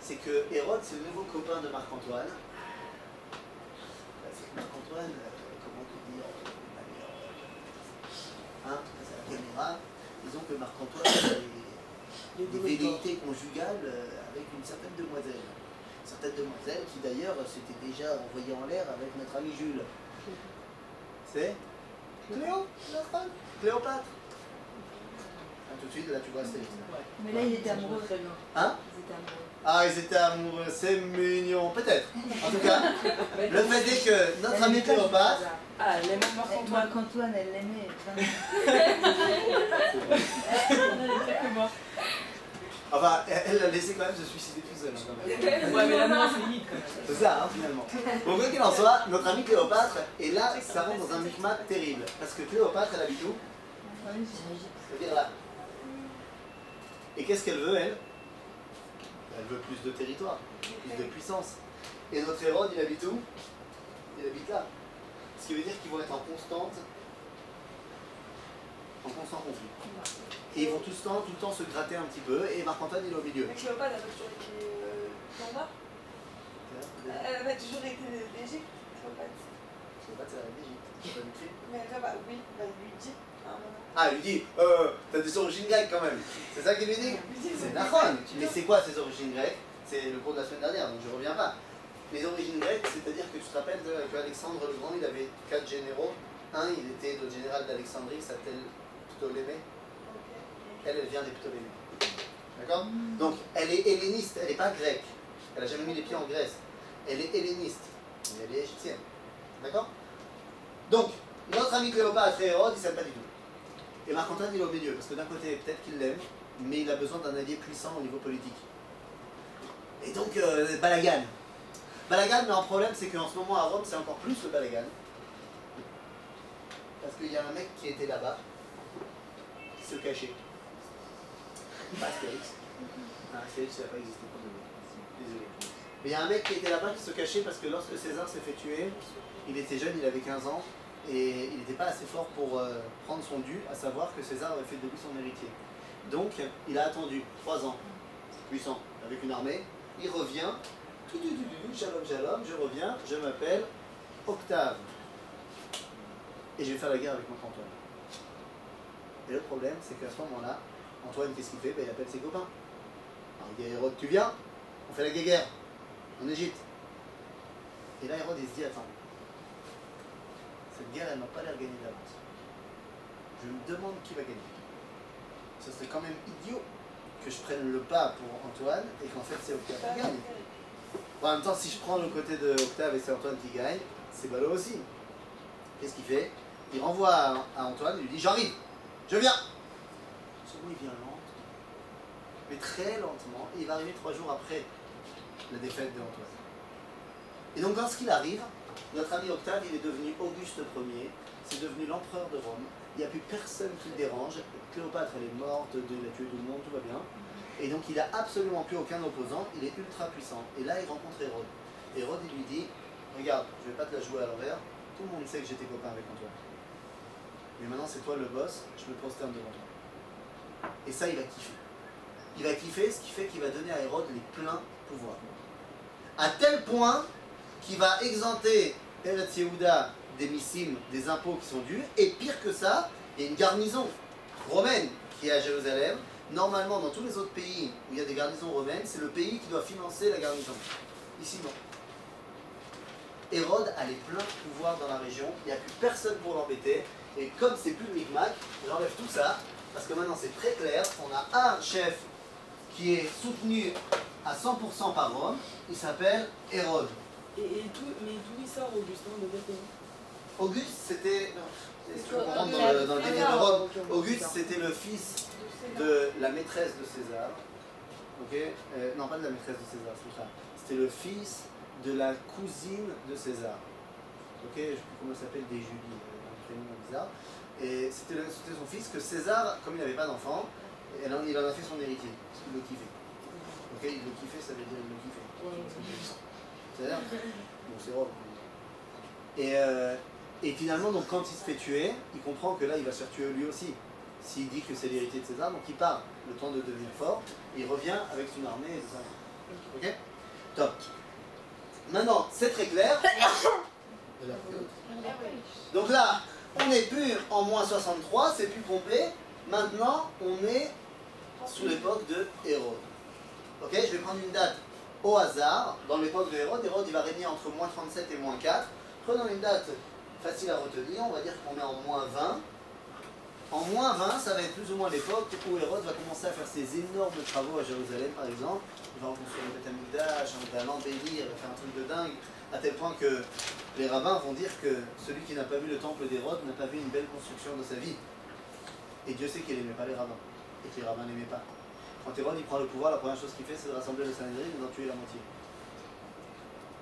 S1: C'est que Hérode, c'est le nouveau copain de Marc-Antoine. C'est Marc-Antoine, comment te dire, hein, c'est la caméra. Disons que Marc-Antoine a des velléités conjugales avec une certaine demoiselle. Certaines demoiselles qui d'ailleurs s'était déjà envoyée en l'air avec notre ami Jules. C'est Cléo, la femme, Cléopâtre. Ah, tout de suite, là tu vois, c'était.
S3: Mais là, il était amoureux.
S4: Très bien.
S1: Hein?
S3: Ils étaient amoureux.
S1: Ah, ils étaient amoureux, c'est mignon, peut-être. En tout cas, le fait est que notre ami Cléopâtre.
S4: Ah, elle aime Marc-Antoine.
S3: Marc-Antoine, elle l'aimait. Vraiment.
S1: Enfin, elle l'a laissé quand même se suicider tout seul. Hein, quand même.
S4: Ouais, mais là, non, c'est limite quand même.
S1: C'est ça, hein, finalement. Bon, quoi qu'il en soit, notre ami Cléopâtre, et là, ça rentre dans un micmac terrible. Parce que Cléopâtre, elle habite où? C'est-à-dire là. Et qu'est-ce qu'elle veut, elle? Elle veut plus de territoire, plus de puissance. Et notre Hérode, il habite où? Il habite là. Ce qui veut dire qu'ils vont être en constant conflit. Et ils vont tout le temps se gratter un petit peu, et Marc-Antoine, il est au milieu.
S2: Mais Cléopâtre, elle a toujours été Roma. Elle avait toujours été d'Égypte, Cléopâtre.
S1: Cléopâtre, c'est la reine d'Égypte. C'est pas vite fait.
S2: Mais elle va, oui, bah, il lui dit à un moment.
S1: Ah, il lui dit, t'as des origines grecques quand même. C'est ça qu'il lui dit? C'est Nachon. Mais c'est quoi ces origines grecques? C'est le cours de la semaine dernière, donc je reviens pas. Les origines grecques, c'est-à-dire que tu te rappelles qu'Alexandre le Grand, il avait 4 généraux. Un, il était le général d'Alexandrie, qui s'appelle Ptolémée. Elle vient des Ptolémées. D'accord? Donc, elle est helléniste, elle n'est pas grecque. Elle n'a jamais mis les pieds en Grèce. Elle est helléniste, mais elle est égyptienne. D'accord? Donc, notre ami Cléopâtre et Hérode, ils ne s'aiment pas du tout. Et Marc-Antoine, il est au milieu, parce que d'un côté, peut-être qu'il l'aime, mais il a besoin d'un allié puissant au niveau politique. Et donc, balagan. Balagan, mais en problème, c'est qu'en ce moment à Rome, c'est encore plus le balagan. Parce qu'il y a un mec qui était là-bas, qui se cachait. Pas Astérix. Non, Astérix, ça n'a pas existé pour nous. Désolé. Mais il y a un mec qui était là-bas qui se cachait parce que lorsque César s'est fait tuer, il était jeune, il avait 15 ans, et il n'était pas assez fort pour prendre son dû, à savoir que César avait fait de lui son héritier. Donc, il a attendu 3 ans, puissant, avec une armée, il revient, shalom, shalom, je reviens, je m'appelle Octave. Et je vais faire la guerre avec Marc-Antoine. Et le problème, c'est qu'à ce moment-là, Antoine, qu'est-ce qu'il fait? Ben, il appelle ses copains. Alors, il dit à Hérode, tu viens? On fait la guerre en Égypte. Et là, Hérode, il se dit, attends, cette guerre, elle m'a pas l'air gagnée d'avance. Je me demande qui va gagner. Ce serait quand même idiot que je prenne le pas pour Antoine et qu'en fait, c'est Octave qui gagne. Bon, en même temps, si je prends le côté de Octave et c'est Antoine qui gagne, c'est ballot aussi. Qu'est-ce qu'il fait? Il renvoie à Antoine, il lui dit, j'arrive, je viens. Seulement, il vient lentement, mais très lentement, et il va arriver 3 jours après la défaite de Antoine. Et donc, lorsqu'il arrive, notre ami Octave, il est devenu Auguste Ier, c'est devenu l'empereur de Rome, il n'y a plus personne qui le dérange, Cléopâtre, elle est morte, il a tué tout le monde, tout va bien, et donc il n'a absolument plus aucun opposant, il est ultra puissant. Et là, il rencontre Hérode. Hérode, il lui dit, regarde, je ne vais pas te la jouer à l'envers, tout le monde sait que j'étais copain avec Antoine. Mais maintenant, c'est toi le boss, je me prosterne devant toi. Et ça, il va kiffer. Il va kiffer, ce qui fait qu'il va donner à Hérode les pleins pouvoirs. À tel point qu'il va exempter Eretz Yehuda des missiles, des impôts qui sont dus, et pire que ça, il y a une garnison romaine qui est à Jérusalem, Normalement, dans tous les autres pays où il y a des garnisons romaines, c'est le pays qui doit financer la garnison. Ici, non. Hérode a les pleins pouvoirs dans la région, il n'y a plus personne pour l'embêter, et comme c'est plus le micmac, j'enlève tout ça, parce que maintenant c'est très clair, on a un chef qui est soutenu à 100% par Rome, il s'appelle Hérode.
S4: Mais d'où il sort Augustin de quel pays?
S1: Auguste, c'était...
S4: C'est
S1: on
S4: quoi,
S1: rentre dans le délire de Rome. Auguste, c'était le fils de la maîtresse de César. Ok, non, pas de la maîtresse de César, c'est ça. C'était le fils de la cousine de César. Ok, je ne sais plus comment elle s'appelle, des Julie, un prénom bizarre. Et c'était son fils que César, comme il n'avait pas d'enfant, il en a fait son héritier, parce qu'il le kiffait. Ok, il le kiffait, ça veut dire il le kiffait. C'est-à-dire, bon, c'est Rome. Et finalement, donc, quand il se fait tuer, il comprend que là, il va se faire tuer lui aussi. S'il dit que c'est l'héritier de César, donc il part le temps de devenir fort, et il revient avec son armée et tout ça. Ok? Top. Maintenant, c'est très clair. Donc là, on n'est plus en moins 63, c'est plus complet. Maintenant, on est sous l'époque de Hérode. Ok? Je vais prendre une date au hasard. Dans l'époque de Hérode, Hérode il va régner entre moins 37 et moins 4. Prenons une date facile à retenir, on va dire qu'on est en moins 20. En moins 20, ça va être plus ou moins l'époque où Hérode va commencer à faire ses énormes travaux à Jérusalem, par exemple. Il va reconstruire le Beth Amikdash, il va l'embellir, il va faire un truc de dingue, à tel point que les rabbins vont dire que celui qui n'a pas vu le temple d'Hérode n'a pas vu une belle construction de sa vie. Et Dieu sait qu'il n'aimait pas les rabbins, et que les rabbins n'aimaient pas. Quand Hérode il prend le pouvoir, la première chose qu'il fait, c'est de rassembler le Sanhédrin et d'en tuer la moitié.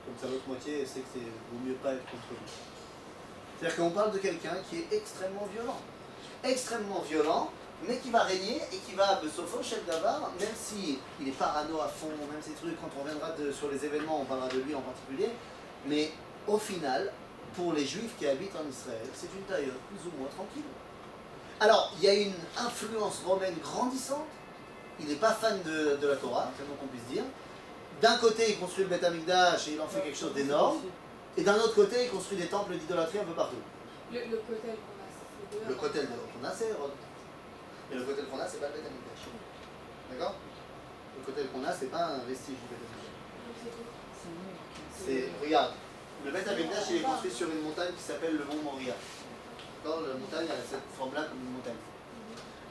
S1: Comme ça, l'autre moitié sait que c'est vaut mieux pas être contre lui. C'est-à-dire qu'on parle de quelqu'un qui est extrêmement violent, mais qui va régner et qui va, Besopho, chef d'Avar, même s'il est parano à fond, même ces trucs, quand on reviendra sur les événements, on parlera de lui en particulier, mais au final, pour les Juifs qui habitent en Israël, c'est une période plus ou moins tranquille. Alors, il y a une influence romaine grandissante, il n'est pas fan de la Torah, c'est le qu'on puisse dire. D'un côté, il construit le Beth Amikdash et il en fait quelque chose d'énorme, et d'un autre côté, il construit des temples d'idolâtrie un peu partout.
S4: Le Kotel qu'on a, c'est
S1: Le Kotel qu'on a, c'est Hérode. Et le Kotel qu'on a, c'est pas le Beth Amikdash. D'accord? Le Kotel qu'on a, c'est pas un vestige du Beth Amikdash. C'est, regarde, le Beth Amikdash, il est construit sur une montagne qui s'appelle le mont Moria. D'accord? La montagne a cette forme-là comme une montagne.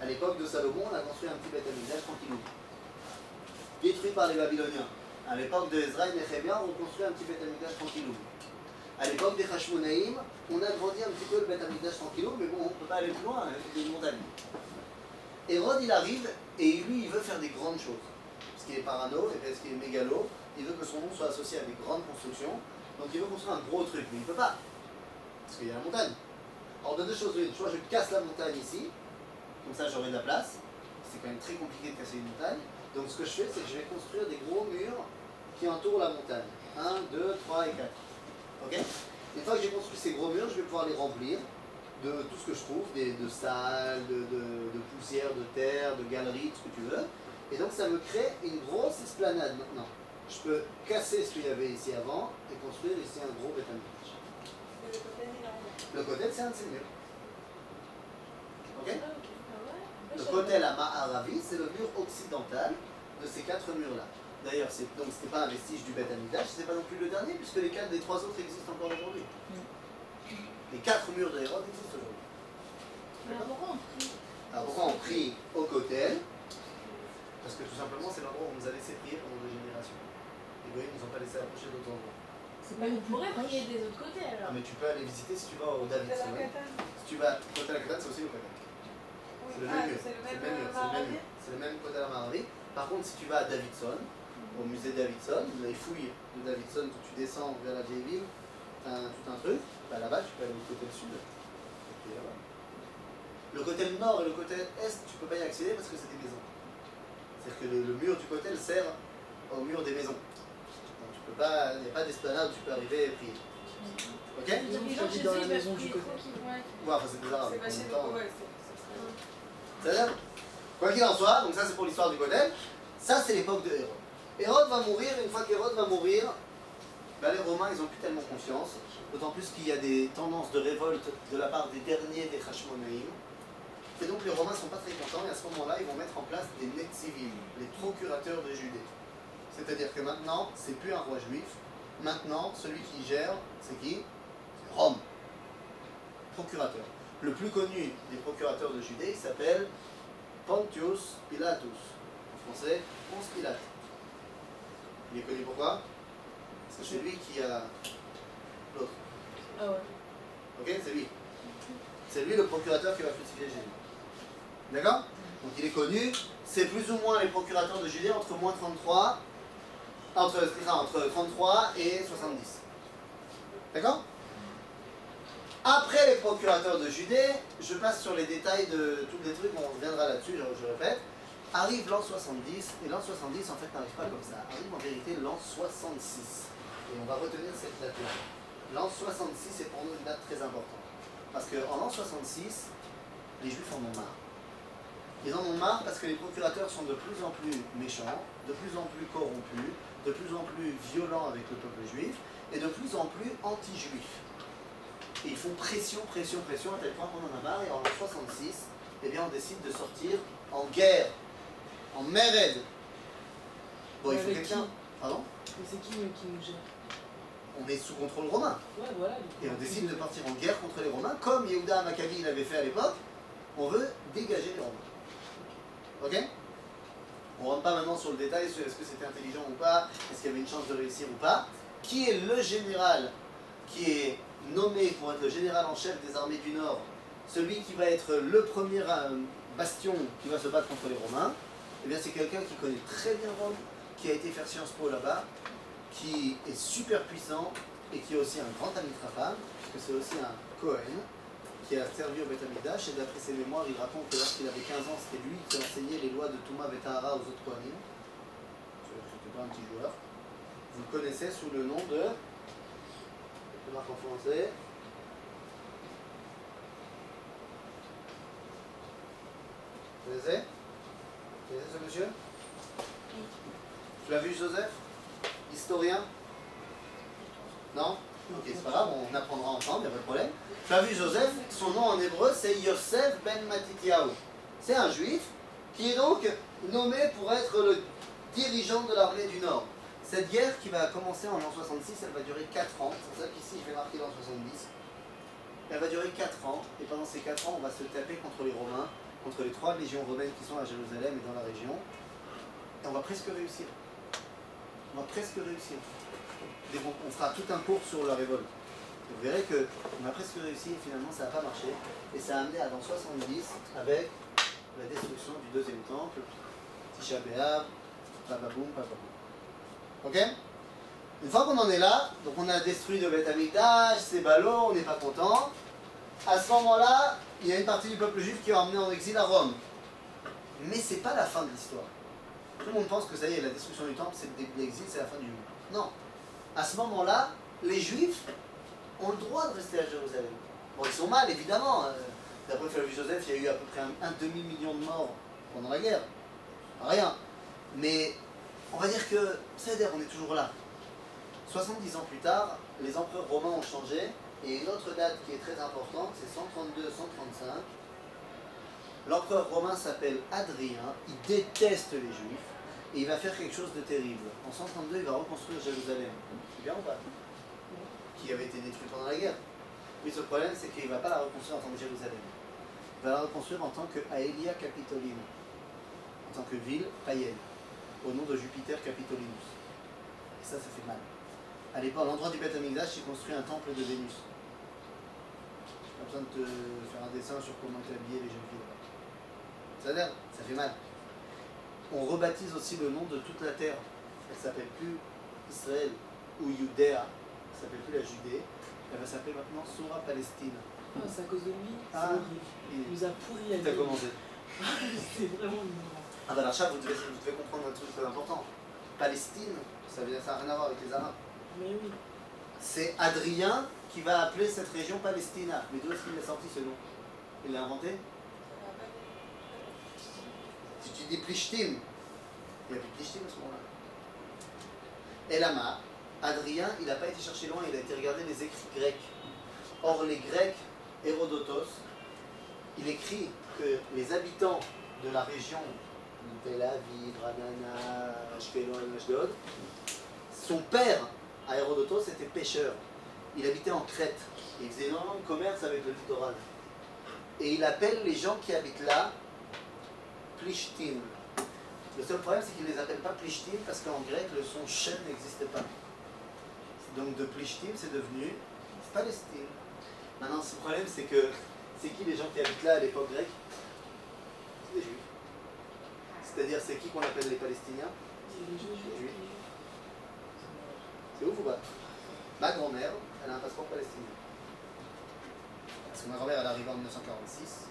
S1: À l'époque de Salomon, on a construit un petit Beth Amikdash tranquillou, détruit par les Babyloniens. À l'époque de Ezra et Nehemia, on construit un petit Beth Amikdash tranquillou. À l'époque des Hashmonaïm, on a grandi un petit peu le Beth Amikdash tranquillou, mais bon, on ne peut pas aller plus loin, c'est une montagne. Hérode, il arrive, et lui, il veut faire des grandes choses. Parce qu'il est parano, et parce qu'il est mégalo, il veut que son nom soit associé à des grandes constructions, donc il veut construire un gros truc, mais il ne peut pas, parce qu'il y a la montagne. Alors de deux choses l'une, soit je casse la montagne ici, comme ça j'aurai de la place, c'est quand même très compliqué de casser une montagne, donc ce que je fais, c'est que je vais construire des gros murs qui entourent la montagne. 1, 2, 3 et 4. Ok? Une fois que j'ai construit ces gros murs, je vais pouvoir les remplir de tout ce que je trouve, de salles, de poussière, de terre, de galeries, tout ce que tu veux. Et donc ça me crée une grosse esplanade maintenant. Je peux casser ce qu'il y avait ici avant et construire ici un gros Beth Amikdash. Le Kotel, c'est un de ces murs. Ok? Le Kotel à Ma'aravi, c'est le mur occidental de ces 4 murs-là. D'ailleurs, donc c'était pas un vestige du Beth Amikdash, c'est pas non plus le dernier, puisque les 4 des 3 autres existent encore aujourd'hui. Les 4 murs de Hérode existent aujourd'hui. Alors pourquoi on prie au Kotel? Parce que tout simplement, c'est l'endroit où on nous a laissé prier pendant 2 générations. Les goyim ne nous ont pas laissé approcher d'autres endroits.
S3: Mais on pourrait prier des autres côtés alors.
S1: Mais tu peux aller visiter si tu vas au Davidson. Si tu vas au Kotel Akatan, c'est aussi le Kotel. C'est le même mur. C'est le même Kotel à Maravi. Par contre, si tu vas à Davidson, au musée Davidson, les fouilles de Davidson, quand tu descends vers la vieille ville, tu as tout un truc, bah là-bas tu peux aller au côté sud. Et là-bas. Le côté nord et le côté est, tu peux pas y accéder parce que c'est des maisons. C'est-à-dire que le mur du côté sert au mur des maisons. Donc tu peux pas, il n'y a pas d'esplanade où tu peux arriver et prier. Ok?
S4: Les gens chez eux, ils maison du côté.
S1: Ouais, enfin c'est des arabes.
S4: C'est facile, ouais,
S1: C'est-à-dire, quoi qu'il en soit, donc ça c'est pour l'histoire du Kotel, ça c'est l'époque de Hérode. Hérode va mourir, et une fois qu'Hérode va mourir, ben les Romains ils n'ont plus tellement confiance, d'autant plus qu'il y a des tendances de révolte de la part des derniers des Hashmonaïm. Et donc les Romains ne sont pas très contents, et à ce moment-là, ils vont mettre en place des Netzivim, les procurateurs de Judée. C'est-à-dire que maintenant, c'est plus un roi juif. Maintenant, celui qui gère, c'est qui? C'est Rome. Procurateur. Le plus connu des procurateurs de Judée, il s'appelle Pontius Pilatus. En français, Ponce Pilate. Il est connu pourquoi? Parce que c'est lui qui a l'autre.
S4: Ah ouais.
S1: Ok, c'est lui. C'est lui le procurateur qui va crucifier Jésus. D'accord? Donc il est connu. C'est plus ou moins les procurateurs de Judée entre moins 33, entre 33 et 70. D'accord? Après les procurateurs de Judée, je passe sur les détails de tous les trucs, on reviendra là-dessus, je répète. Arrive l'an 70, et l'an 70 en fait n'arrive pas comme ça. Arrive en vérité l'an 66. Et on va retenir cette date-là. L'an 66 est pour nous une date très importante. Parce qu'en l'an 66, les Juifs en ont marre. Ils en ont marre parce que les procurateurs sont de plus en plus méchants, de plus en plus corrompus, de plus en plus violents avec le peuple juif, et de plus en plus anti-juifs. Et ils font pression, pression, pression, à tel point qu'on en a marre, et en l'an 66, eh bien on décide de sortir en guerre, en Mered. Bon, il faut
S4: Avec
S1: quelqu'un...
S4: qui?
S1: Pardon?
S4: Mais c'est qui nous gère?
S1: On est sous contrôle romain.
S4: Ouais, voilà.
S1: Et on décide de partir en guerre contre les Romains, comme Yehuda Maccabi l'avait fait à l'époque. On veut dégager les Romains. Ok? On ne rentre pas maintenant sur le détail, sur est-ce que c'était intelligent ou pas, est-ce qu'il y avait une chance de réussir ou pas. Qui est le général qui est nommé pour être le général en chef des armées du Nord? Celui qui va être le premier bastion qui va se battre contre les Romains. Eh bien c'est quelqu'un qui connaît très bien Rome, qui a été faire Sciences Po là-bas, qui est super puissant et qui est aussi un grand ami de Raphaël, puisque c'est aussi un Cohen qui a servi au Beth Amikdash, et d'après ses mémoires, il raconte que lorsqu'il avait 15 ans, c'était lui qui enseignait les lois de Touma Vetahara aux autres Kohanim. C'était pas un petit joueur. Vous le connaissez sous le nom de... Je marque en français. Vous connaissez? Vous connaissez ce monsieur? Flavius Joseph? Historien? Non? Ok, c'est pas grave, on apprendra ensemble, il n'y a pas de problème. Flavius Joseph, son nom en hébreu, c'est Yosef ben Matityahu. C'est un juif qui est donc nommé pour être le dirigeant de l'armée du Nord. Cette guerre qui va commencer en l'an 66, elle va durer 4 ans. C'est pour ça qu'ici, il fait marquer l'an 70. Elle va durer 4 ans, et pendant ces 4 ans, on va se taper contre les Romains, contre les 3 légions romaines qui sont à Jérusalem et dans la région. Et on va presque réussir. On va presque réussir. On fera tout un cours sur la révolte. Vous verrez qu'on a presque réussi et finalement ça n'a pas marché. Et ça a amené à l'an 70 avec la destruction du deuxième temple, Tisha B'Av, Bababoum, Bababoum. Ok? Une fois qu'on en est là, donc on a détruit le Beth Amikdash, c'est ballot, on n'est pas content. À ce moment-là, il y a une partie du peuple juif qui est emmené en exil à Rome. Mais c'est pas la fin de l'histoire. Tout le monde pense que ça y est, la destruction du temple, c'est l'exil, c'est la fin du monde. Non. À ce moment-là, les Juifs ont le droit de rester à Jérusalem. Bon, ils sont mal, évidemment. D'après Flavius Joseph, il y a eu à peu près un demi-million de morts pendant la guerre. Rien. Mais on va dire que, c'est-à-dire, on est toujours là. 70 ans plus tard, les empereurs romains ont changé. Et une autre date qui est très importante, c'est 132-135. L'empereur romain s'appelle Hadrien, il déteste les Juifs. Et il va faire quelque chose de terrible. En 132, il va reconstruire Jérusalem. C'est bien ou pas? Qui avait été détruite pendant la guerre. Mais ce problème, c'est qu'il ne va pas la reconstruire en tant que Jérusalem. Il va la reconstruire en tant que Aelia Capitolinum. En tant que ville païenne. Au nom de Jupiter Capitolinus. Et ça fait mal. À l'époque, à l'endroit du Beth Amikdash, il construit un temple de Vénus. Pas besoin de te faire un dessin sur comment tu habillais les jeunes filles. Ça fait mal. On rebaptise aussi le nom de toute la terre. Elle ne s'appelle plus Israël ou Judéa. Elle ne s'appelle plus la Judée. Elle va s'appeler maintenant Sura Palestine.
S4: Ah, c'est à cause de lui.
S1: Ah,
S4: Il nous a pourri la vie.
S1: T'as commencé.
S4: C'est vraiment ignorant.
S1: Ah bah l'achat, vous devez comprendre un truc très important. Palestine, ça n'a rien à voir avec les Arabes.
S4: Mais oui.
S1: C'est Hadrien qui va appeler cette région Palestina. Mais d'où est-ce qu'il a sorti ce nom? Il l'a inventé? Si tu dis Plishtim, il n'y a plus de Plishtim à ce moment-là. Et Lama, Hadrien, il n'a pas été chercher loin, il a été regarder les écrits grecs. Or, les Grecs, Hérodotos, il écrit que les habitants de la région de Tel Aviv, Ranana, Ashkelon, Ashdod, son père, à Hérodotos, était pêcheur. Il habitait en Crète. Il faisait énormément de commerce avec le littoral. Et il appelle les gens qui habitent là Plishtim. Le seul problème, c'est qu'il ne les appelle pas Plishtim parce qu'en grec, le son shen n'existe pas. Donc de Plishtim, c'est devenu Palestine. Maintenant, ce problème, c'est que c'est qui les gens qui habitent là à l'époque grecque? C'est des Juifs. C'est-à-dire, c'est qui qu'on appelle les Palestiniens? Les Juifs. C'est ouf ou pas? Ma grand-mère, elle a un passeport palestinien. Parce que ma grand-mère, elle est arrivée en 1946,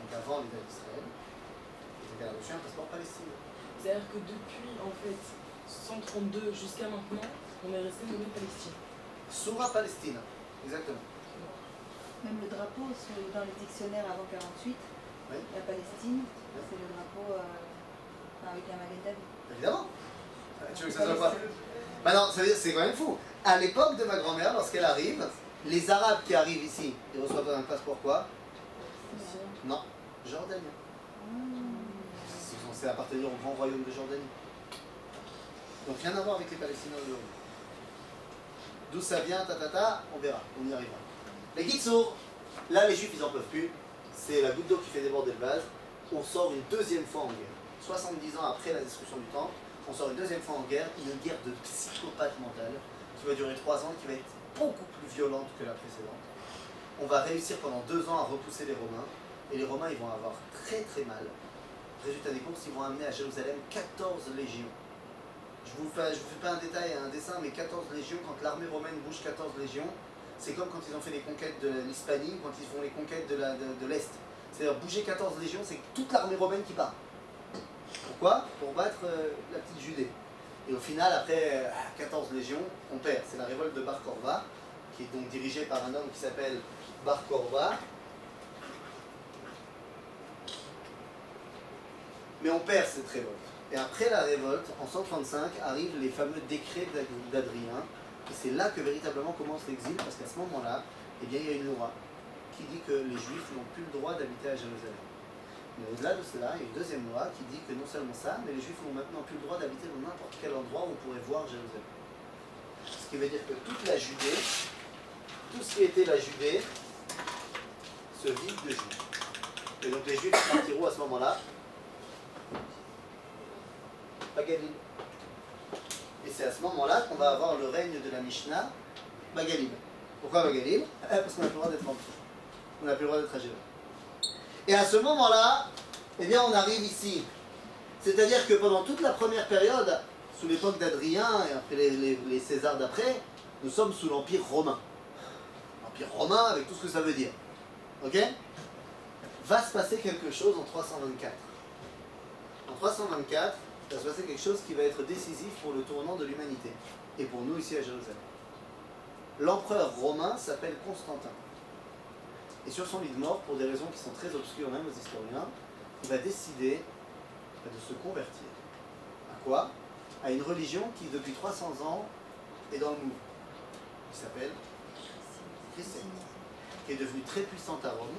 S1: donc avant l'État d'Israël, et elle a reçu un passeport palestinien.
S4: C'est-à-dire que depuis, en fait, 132 jusqu'à maintenant, on est resté nommé Palestine.
S1: Soura Palestina, exactement.
S2: Même le drapeau dans les dictionnaires avant 48,
S1: Oui.
S2: La Palestine, c'est le drapeau avec la Magen David.
S1: Évidemment. Tu veux que ça soit quoi? Bah non, ça veut dire c'est quand même fou. À l'époque de ma grand-mère, lorsqu'elle arrive, les Arabes qui arrivent ici, ils reçoivent un passeport quoi? Non, jordanien. Ils sont censés appartenir au grand royaume de Jordanie. Donc rien à voir avec les Palestiniens d'aujourd'hui. D'où ça vient, on verra, on y arrivera. Les Kitsour, là les Juifs ils en peuvent plus. C'est la goutte d'eau qui fait déborder le vase. On sort une deuxième fois en guerre. 70 ans après la destruction du temple, on sort une deuxième fois en guerre, une guerre de psychopathe mentale, qui va durer 3 ans, qui va être beaucoup plus violente que la précédente. On va réussir pendant 2 ans à repousser les Romains, et les Romains ils vont avoir très très mal. Résultat des courses, ils vont amener à Jérusalem 14 légions. Je vous fais pas un détail, un dessin, mais 14 légions, quand l'armée romaine bouge 14 légions, c'est comme quand ils ont fait les conquêtes de l'Hispanie, quand ils font les conquêtes de l'Est. C'est-à-dire bouger 14 légions, c'est toute l'armée romaine qui part. Pourquoi? Pour battre la petite Judée. Et au final, après 14 légions, on perd. C'est la révolte de Bar Korva, qui est donc dirigée par un homme qui s'appelle Bar Korva. Mais on perd cette révolte. Et après la révolte, en 135, arrivent les fameux décrets d'Adrien. Et c'est là que véritablement commence l'exil, parce qu'à ce moment-là, eh bien, il y a une loi qui dit que les Juifs n'ont plus le droit d'habiter à Jérusalem. Mais au-delà de cela, il y a une deuxième loi qui dit que non seulement ça, mais les Juifs n'ont maintenant plus le droit d'habiter dans n'importe quel endroit où on pourrait voir Jérusalem. Ce qui veut dire que toute la Judée, tout ce qui était la Judée, se vide de Juifs. Et donc les Juifs partiront à ce moment-là Bagalib. Et c'est à ce moment-là qu'on va avoir le règne de la Mishnah, Bagalib. Pourquoi Bagalib? Parce qu'on n'a plus le droit d'être en dessous. On n'a plus le droit d'être à Jérusalem. Et à ce moment-là, eh bien on arrive ici. C'est-à-dire que pendant toute la première période, sous l'époque d'Adrien et après les Césars d'après, nous sommes sous l'Empire romain. L'Empire romain avec tout ce que ça veut dire. Ok? Va se passer quelque chose en 324. En 324, va se passer quelque chose qui va être décisif pour le tournant de l'humanité. Et pour nous ici à Jérusalem. L'empereur romain s'appelle Constantin. Et sur son lit de mort, pour des raisons qui sont très obscures même aux historiens, il va décider de se convertir. À quoi? À une religion qui, depuis 300 ans, est dans le mouvement. Qui s'appelle christianisme. Qui est devenue très puissante à Rome.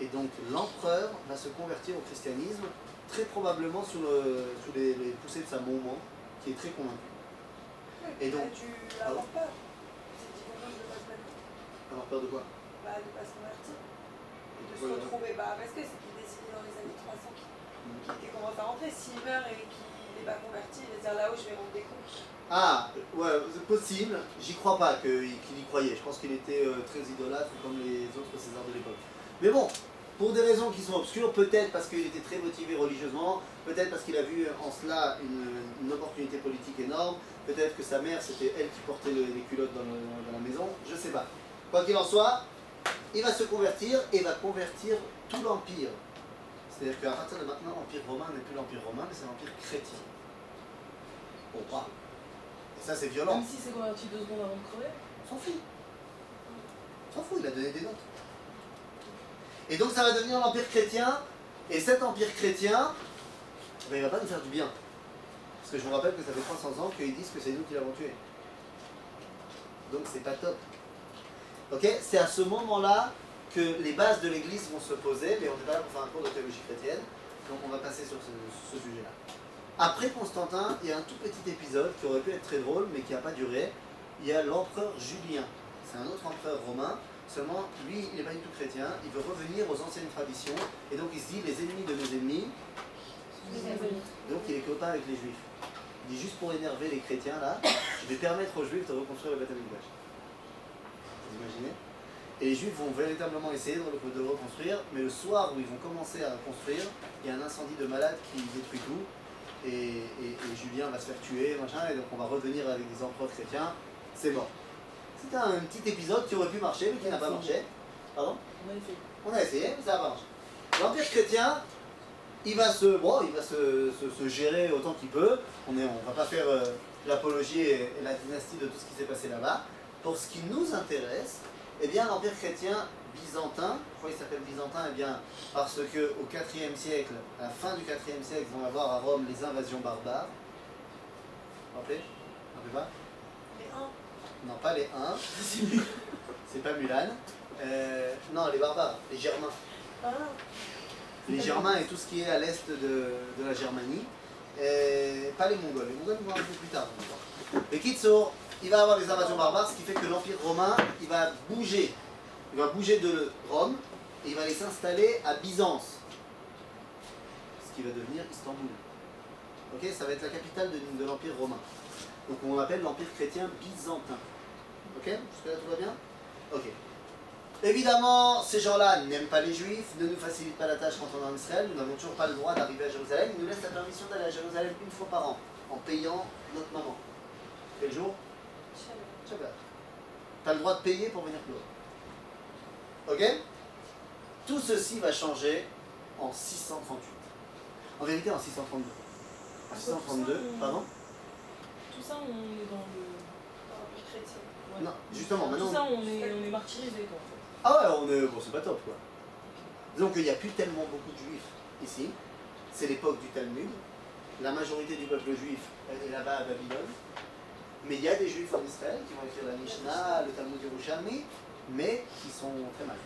S1: Et donc l'empereur va se convertir au christianisme, très probablement sous les poussées de sa maman, qui est très convaincue. Et donc,
S2: tu as avoir peur. C'est dit comment je ne passe pas.
S1: avoir peur de quoi?
S2: Bah, de ne pas se convertir. Et de se retrouver. Bah, parce que c'était décidé dans les années 300 qui commence à rentrer. S'il meurt et qu'il n'est pas converti, il va dire là-haut, je vais rendre des comptes.
S1: Ah, ouais, c'est possible. J'y crois pas qu'il y croyait. Je pense qu'il était très idolâtre comme les autres Césars de l'époque. Mais bon, pour des raisons qui sont obscures, peut-être parce qu'il était très motivé religieusement, peut-être parce qu'il a vu en cela une opportunité politique énorme, peut-être que sa mère, c'était elle qui portait les culottes dans la maison, je sais pas. Quoi qu'il en soit, il va se convertir et va convertir tout l'Empire. C'est-à-dire qu'à partir de maintenant, l'Empire romain n'est plus l'Empire romain, mais c'est l'Empire chrétien. Pourquoi? Et ça, c'est violent.
S4: Même si c'est converti 2 secondes avant de crever.
S1: On s'en fout. On s'en fout, il a donné des notes. Et donc ça va devenir l'Empire chrétien, et cet Empire chrétien, ben, il ne va pas nous faire du bien. Parce que je vous rappelle que ça fait 300 ans qu'ils disent que c'est nous qui l'avons tué. Donc c'est pas top. Ok? C'est à ce moment-là que les bases de l'Église vont se poser, mais on n'est pas là pour faire un cours de théologie chrétienne, donc on va passer sur ce sujet-là. Après Constantin, il y a un tout petit épisode qui aurait pu être très drôle, mais qui n'a pas duré. Il y a l'empereur Julien. C'est un autre empereur romain, seulement lui, il n'est pas du tout chrétien, il veut revenir aux anciennes traditions, et donc il se dit, les ennemis de nos ennemis, donc il est copain avec les juifs. Il dit, juste pour énerver les chrétiens, là, je vais permettre aux juifs de reconstruire le Beth Amikdash. Vous imaginez? Et les juifs vont véritablement essayer de le reconstruire, mais le soir où ils vont commencer à construire, il y a un incendie de malade qui détruit tout, et Julien va se faire tuer, machin, et donc on va revenir avec des empereurs chrétiens, c'est mort. C'était un petit épisode qui aurait pu marcher, mais qui n'a pas marché. Pardon? On a essayé, mais ça n'a pas marché. L'Empire chrétien, il va se gérer autant qu'il peut. On ne va pas faire l'apologie et la dynastie de tout ce qui s'est passé là-bas. Pour ce qui nous intéresse, eh bien l'Empire chrétien byzantin, pourquoi il s'appelle byzantin? Eh bien parce qu'au IVe siècle, à la fin du IVe siècle, ils vont avoir à Rome les invasions barbares. Vous vous rappelez? Pas
S2: Les 1.
S1: Non, pas les Huns. C'est pas Mulan. Non, les barbares, les Germains.
S2: Ah.
S1: Les Germains et tout ce qui est à l'est de la Germanie. Pas les Mongols. Les Mongols vont un peu plus tard. Mais Kitsour, il va avoir les invasions barbares, ce qui fait que l'Empire romain, il va bouger. Il va bouger de Rome et il va aller s'installer à Byzance. Ce qui va devenir Istanbul. Ok, ça va être la capitale de l'Empire romain. Donc on l'appelle l'Empire chrétien byzantin. Ok? Jusque-là tout va bien? Ok. Évidemment, ces gens-là n'aiment pas les Juifs, ne nous facilitent pas la tâche quand on est en Israël, nous n'avons toujours pas le droit d'arriver à Jérusalem, ils nous laissent la permission d'aller à Jérusalem une fois par an, en payant notre maman. Quel jour? Shabbat. Tu as le droit de payer pour venir pleurer. Ok? Tout ceci va changer en 638. En vérité, en 632. En 632, pardon?
S4: Tout ça, on est dans le...
S2: L'Empire chrétien.
S4: Ouais.
S1: Non, justement, maintenant...
S4: Tout ça, on est martyrisé, quoi, en fait.
S1: Ah ouais, bon, c'est pas top, quoi. Disons qu'il n'y a plus tellement beaucoup de juifs ici. C'est l'époque du Talmud. La majorité du peuple juif est là-bas à Babylone. Mais il y a des juifs en Israël qui vont écrire la Mishnah, le Talmud Yerushalmi, mais qui sont très mal.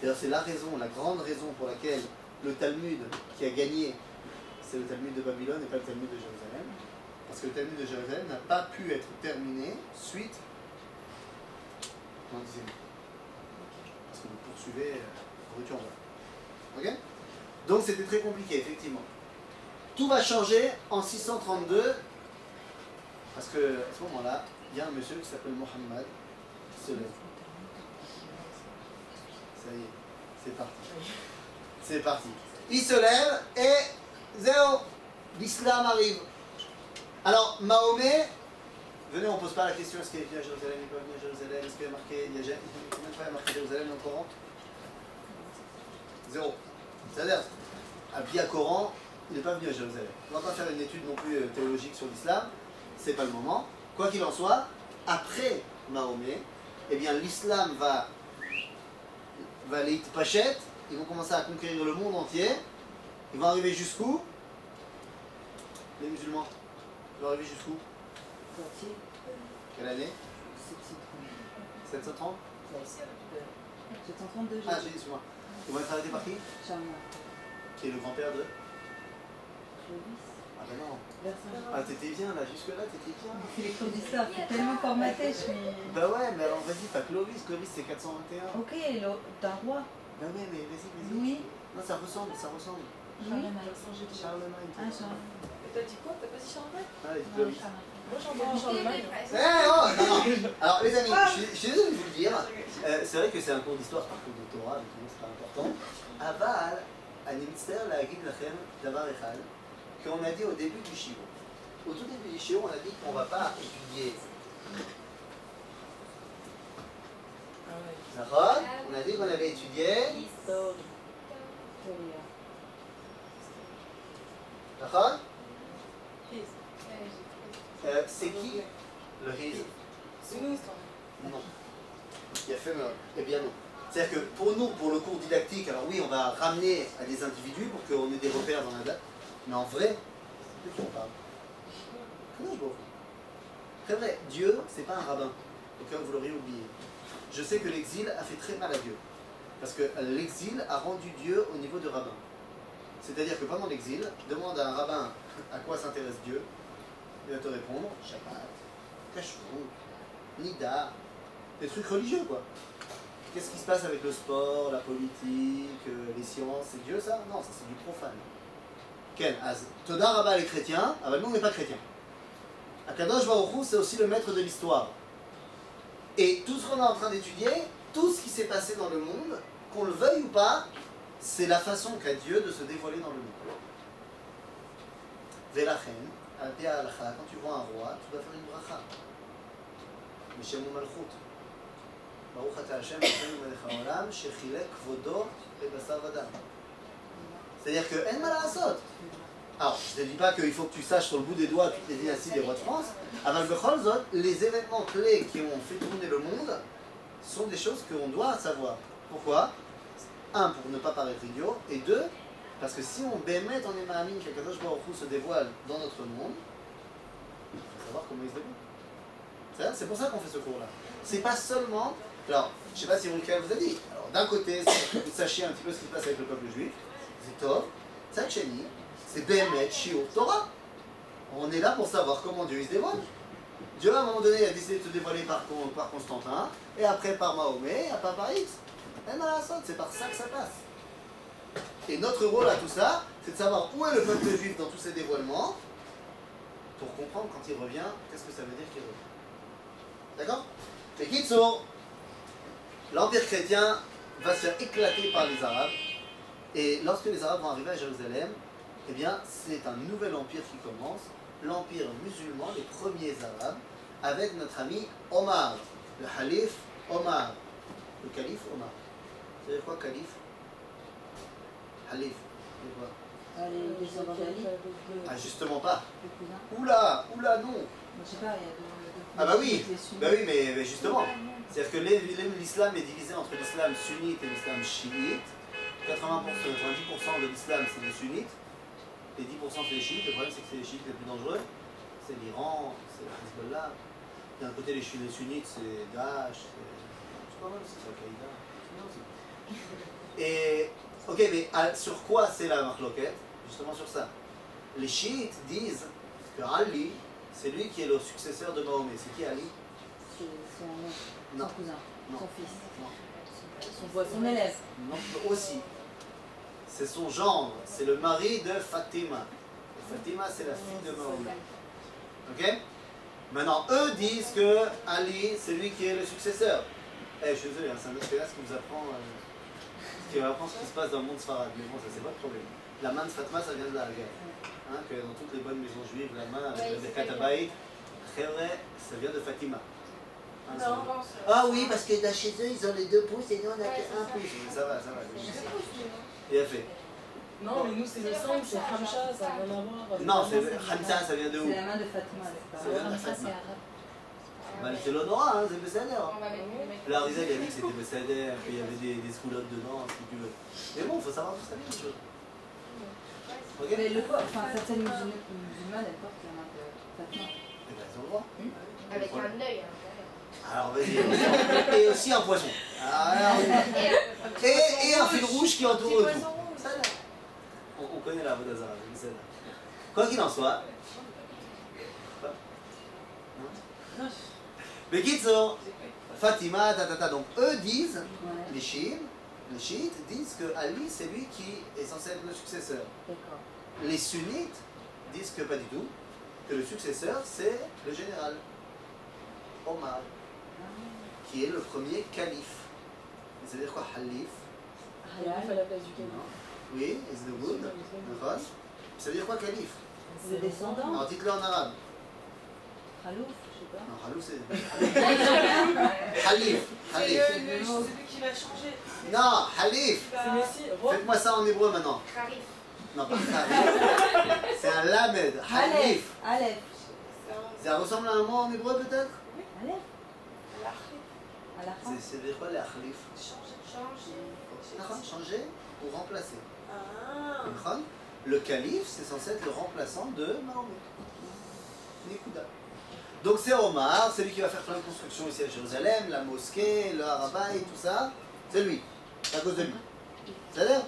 S1: D'ailleurs, c'est la raison, la grande raison pour laquelle le Talmud qui a gagné, c'est le Talmud de Babylone et pas le Talmud de Jérusalem. Parce que le Talmud de Jérusalem n'a pas pu être terminé suite au antisémitisme. Parce que vous poursuivez rupture en voie. Ok? Donc c'était très compliqué, effectivement. Tout va changer en 632, parce que à ce moment-là, il y a un monsieur qui s'appelle Mohammed qui se lève. Ça y est, c'est parti. C'est parti. Il se lève et zéro, l'islam arrive. Alors Mahomet, venez, on ne pose pas la question est-ce qu'il est venu à Jérusalem, il n'est pas venu à Jérusalem, est-ce qu'il y a marqué, il y a combien de fois il y a marqué Jérusalem dans le Coran? Zéro. C'est-à-dire, à Coran, il n'est pas venu à Jérusalem. On ne va pas faire une étude non plus théologique sur l'islam, c'est pas le moment. Quoi qu'il en soit, après Mahomet, eh bien l'islam va aller pachette, ils vont commencer à conquérir le monde entier, ils vont arriver jusqu'où? Les musulmans. Ils vont arriver jusqu'où? Quelle année? 730.
S5: 732.
S1: Ah, j'ai dit sur moi. Ils vont être arrêtés par qui?
S5: Charles.
S1: Qui est le grand-père de?
S5: Clovis.
S1: Ah ben non.
S5: Versailles.
S1: Ah t'étais bien là, jusque-là t'étais bien.
S5: C'est les cours d'histoire, c'est tellement formaté, je suis...
S1: Bah ouais, mais alors vas-y, pas Clovis, Clovis c'est 421.
S5: Ok, d'un roi.
S1: Bah ouais, mais vas-y.
S5: Louis.
S1: Non, ça ressemble.
S5: Louis.
S1: Charlemagne.
S5: Ah, Charles.
S2: Et t'as dit quoi? T'as pas dit Charlemagne?
S1: Ah, les Clovis.
S4: Moi, j'en vois Charlemagne.
S1: Eh oh, non. Alors les amis, je suis désolé de vous le dire, c'est vrai que c'est un cours d'histoire, par contre de Torah, donc c'est pas important. Aval, אני מצטער להגיד לכם דבר אחד, qu'on a dit au début du shiur. Au tout début du shiur, on a dit qu'on ne va pas étudier. D'accord? On a dit qu'on avait étudié. D'accord? C'est qui le Riz?
S2: C'est nous, histoire.
S1: Non. Il a fait eh bien non. C'est-à-dire que pour nous, pour le cours didactique, alors oui, on va ramener à des individus pour qu'on ait des repères dans la date, mais en vrai, de qui on parle? C'est vrai, Dieu, c'est pas un rabbin, au cas où vous l'auriez oublié. Je sais que l'exil a fait très mal à Dieu. Parce que l'exil a rendu Dieu au niveau de rabbin. C'est-à-dire que pendant l'exil, demande à un rabbin à quoi s'intéresse Dieu, il va te répondre Shabbat, Kashrut, Nida, des trucs religieux quoi. Qu'est-ce qui se passe avec le sport, la politique, les sciences? C'est Dieu ça? Non, ça c'est du profane. Ken, Az, Toda Rabba les chrétiens, ah ben nous on n'est pas chrétiens. Akadosh Baruch Hu c'est aussi le maître de l'histoire. Et tout ce qu'on est en train d'étudier, tout ce qui s'est passé dans le monde, qu'on le veuille ou pas, c'est la façon qu'a Dieu de se dévoiler dans le monde. Velachen, al-pi ha'alacha, quand tu vois un roi, tu dois faire une bracha. Mishem Malchut. Baruch ata Hashem, Hashem melech haolam, shechilek kvodo lebasar vadam. C'est-à-dire que, en ma la'asot. Alors, je ne te dis pas qu'il faut que tu saches sur le bout des doigts toutes les dynasties des rois de France. Avec Bechol Zot, les événements clés qui ont fait tourner le monde sont des choses qu'on doit savoir. Pourquoi? Un, pour ne pas paraître idiot, et deux, parce que si on bémet en émanamine qu'Akadosh Baruch Hu se dévoile dans notre monde, il faut savoir comment il se dévoile. C'est pour ça qu'on fait ce cours-là. C'est pas seulement. Alors, je ne sais pas si Michael vous a dit. Alors, d'un côté, c'est que vous sachiez un petit peu ce qui se passe avec le peuple juif, c'est Tov, Tzadcheni, c'est Bémet, Shiur, Torah. On est là pour savoir comment Dieu il se dévoile. Dieu, à un moment donné, a décidé de se dévoiler par Constantin, et après par Mahomet, et après par X. C'est par ça que ça passe. Et notre rôle à tout ça, c'est de savoir où est le peuple juif dans tous ces dévoilements, pour comprendre quand il revient, qu'est-ce que ça veut dire qu'il revient. D'accord? Et Kitsour, l'Empire chrétien va se faire éclater par les Arabes, et lorsque les Arabes vont arriver à Jérusalem, eh bien, c'est un nouvel empire qui commence, l'empire musulman, les premiers Arabes, avec notre ami Omar, le calife Omar, le calife Omar. Vous savez quoi, calife? Halif, c'est quoi?
S5: Les descendants d'Ali,
S1: Ah, justement pas.
S5: le cousin.
S1: Oula, oula, non.
S5: Je sais pas, il y a deux.
S1: Ah bah oui, mais justement. C'est-à-dire que l'islam est divisé entre l'islam sunnite et l'islam chiite. 90% de l'islam c'est les sunnites, et 10% c'est les chiites. Le problème c'est que c'est les chiites les plus dangereux. C'est l'Iran, c'est le Hezbollah. D'un côté les sunnites c'est Daesh, c'est pas mal aussi, c'est Al-Qaïda. Et, ok, mais sur quoi c'est la marloquette? Justement sur ça. Les chiites disent que Ali, c'est lui qui est le successeur de Mahomet. C'est qui Ali?
S5: C'est son cousin,
S1: Non.
S5: son fils,
S1: Non.
S5: son élève.
S1: Non, aussi. C'est son gendre, c'est le mari de Fatima. Et Fatima, c'est la fille de Mahomet. Ok? Maintenant, eux disent que Ali, c'est lui qui est le successeur. Eh, je suis désolé, hein, c'est un autre classe qui vous apprend ce qui se passe dans le monde sfarad. Mais bon, ça, c'est pas le problème. La main de Fatima, ça vient de là, regarde. Hein, que dans toutes les bonnes maisons juives, la main avec le katabaï, très vrai, ça vient de Fatima. Hein, ah oui, parce que là, chez eux, ils ont les 2 pouces et nous, on a que 1 pouce. Mais ça va. Il a fait.
S4: Non, mais nous, c'est le sang, c'est Hamcha, ça n'a rien à voir.
S1: Non, c'est Hamza, ça vient de où?
S5: C'est la main de Fatima,
S1: Ça vient de
S3: Ça, c'est
S1: Fatima.
S3: arabe.
S1: Bah, c'est l'honorat, hein, c'est Besséder.
S3: On va mettre le mec.
S1: Là, Rizal, il a dit que c'était Besséder, puis il y avait des scoulottes dedans, si tu veux. Mais bon, il faut savoir tout ça bien, les choses. Ok?
S5: Mais certaines musulmanes, elles portent la main de Fatima.
S1: Eh ben, ils ont le droit.
S3: Avec un œil.
S1: Alors, vas-y. Et aussi un poisson. Et un fil rouge qui entoure le tout. On connaît la Vodazara, c'est ça. Quoi qu'il en soit.
S5: Non,
S1: Mais Kitso, Fatima, donc eux disent,
S5: ouais,
S1: les chiites disent que Ali c'est lui qui est censé être le successeur.
S5: d'accord.
S1: Les sunnites disent que pas du tout, que le successeur c'est le général Omar, qui est le premier calife. C'est-à-dire quoi, Halif?
S4: Il a fait la place du calife.
S1: Oui, is the good. D'accord. Ça veut dire quoi, calife?
S5: C'est descendant.
S1: Alors dites-le en arabe.
S5: Khalouf, je sais pas.
S1: Non, Halif c'est. Halif.
S2: C'est
S1: Halif.
S2: celui qui va changer.
S1: Non, Halif.
S4: C'est Messi, Rome.
S1: Faites-moi ça en hébreu maintenant.
S3: Kharif.
S1: Non, pas Halif. C'est un lamed. Halif.
S5: Aleph.
S1: Ça ressemble à un mot en hébreu peut-être?
S5: Aleph. À la fin.
S1: C'est de quoi les Halif?
S3: Changer.
S1: Changer ou remplacer.
S2: Ah.
S1: D'accord. Le calife, c'est censé être le remplaçant de Mahomet. Nikuda. Donc c'est Omar, c'est lui qui va faire plein de constructions ici à Jérusalem, la mosquée, le Harabaï, tout ça. C'est lui. C'est à cause de lui. C'est-à-dire,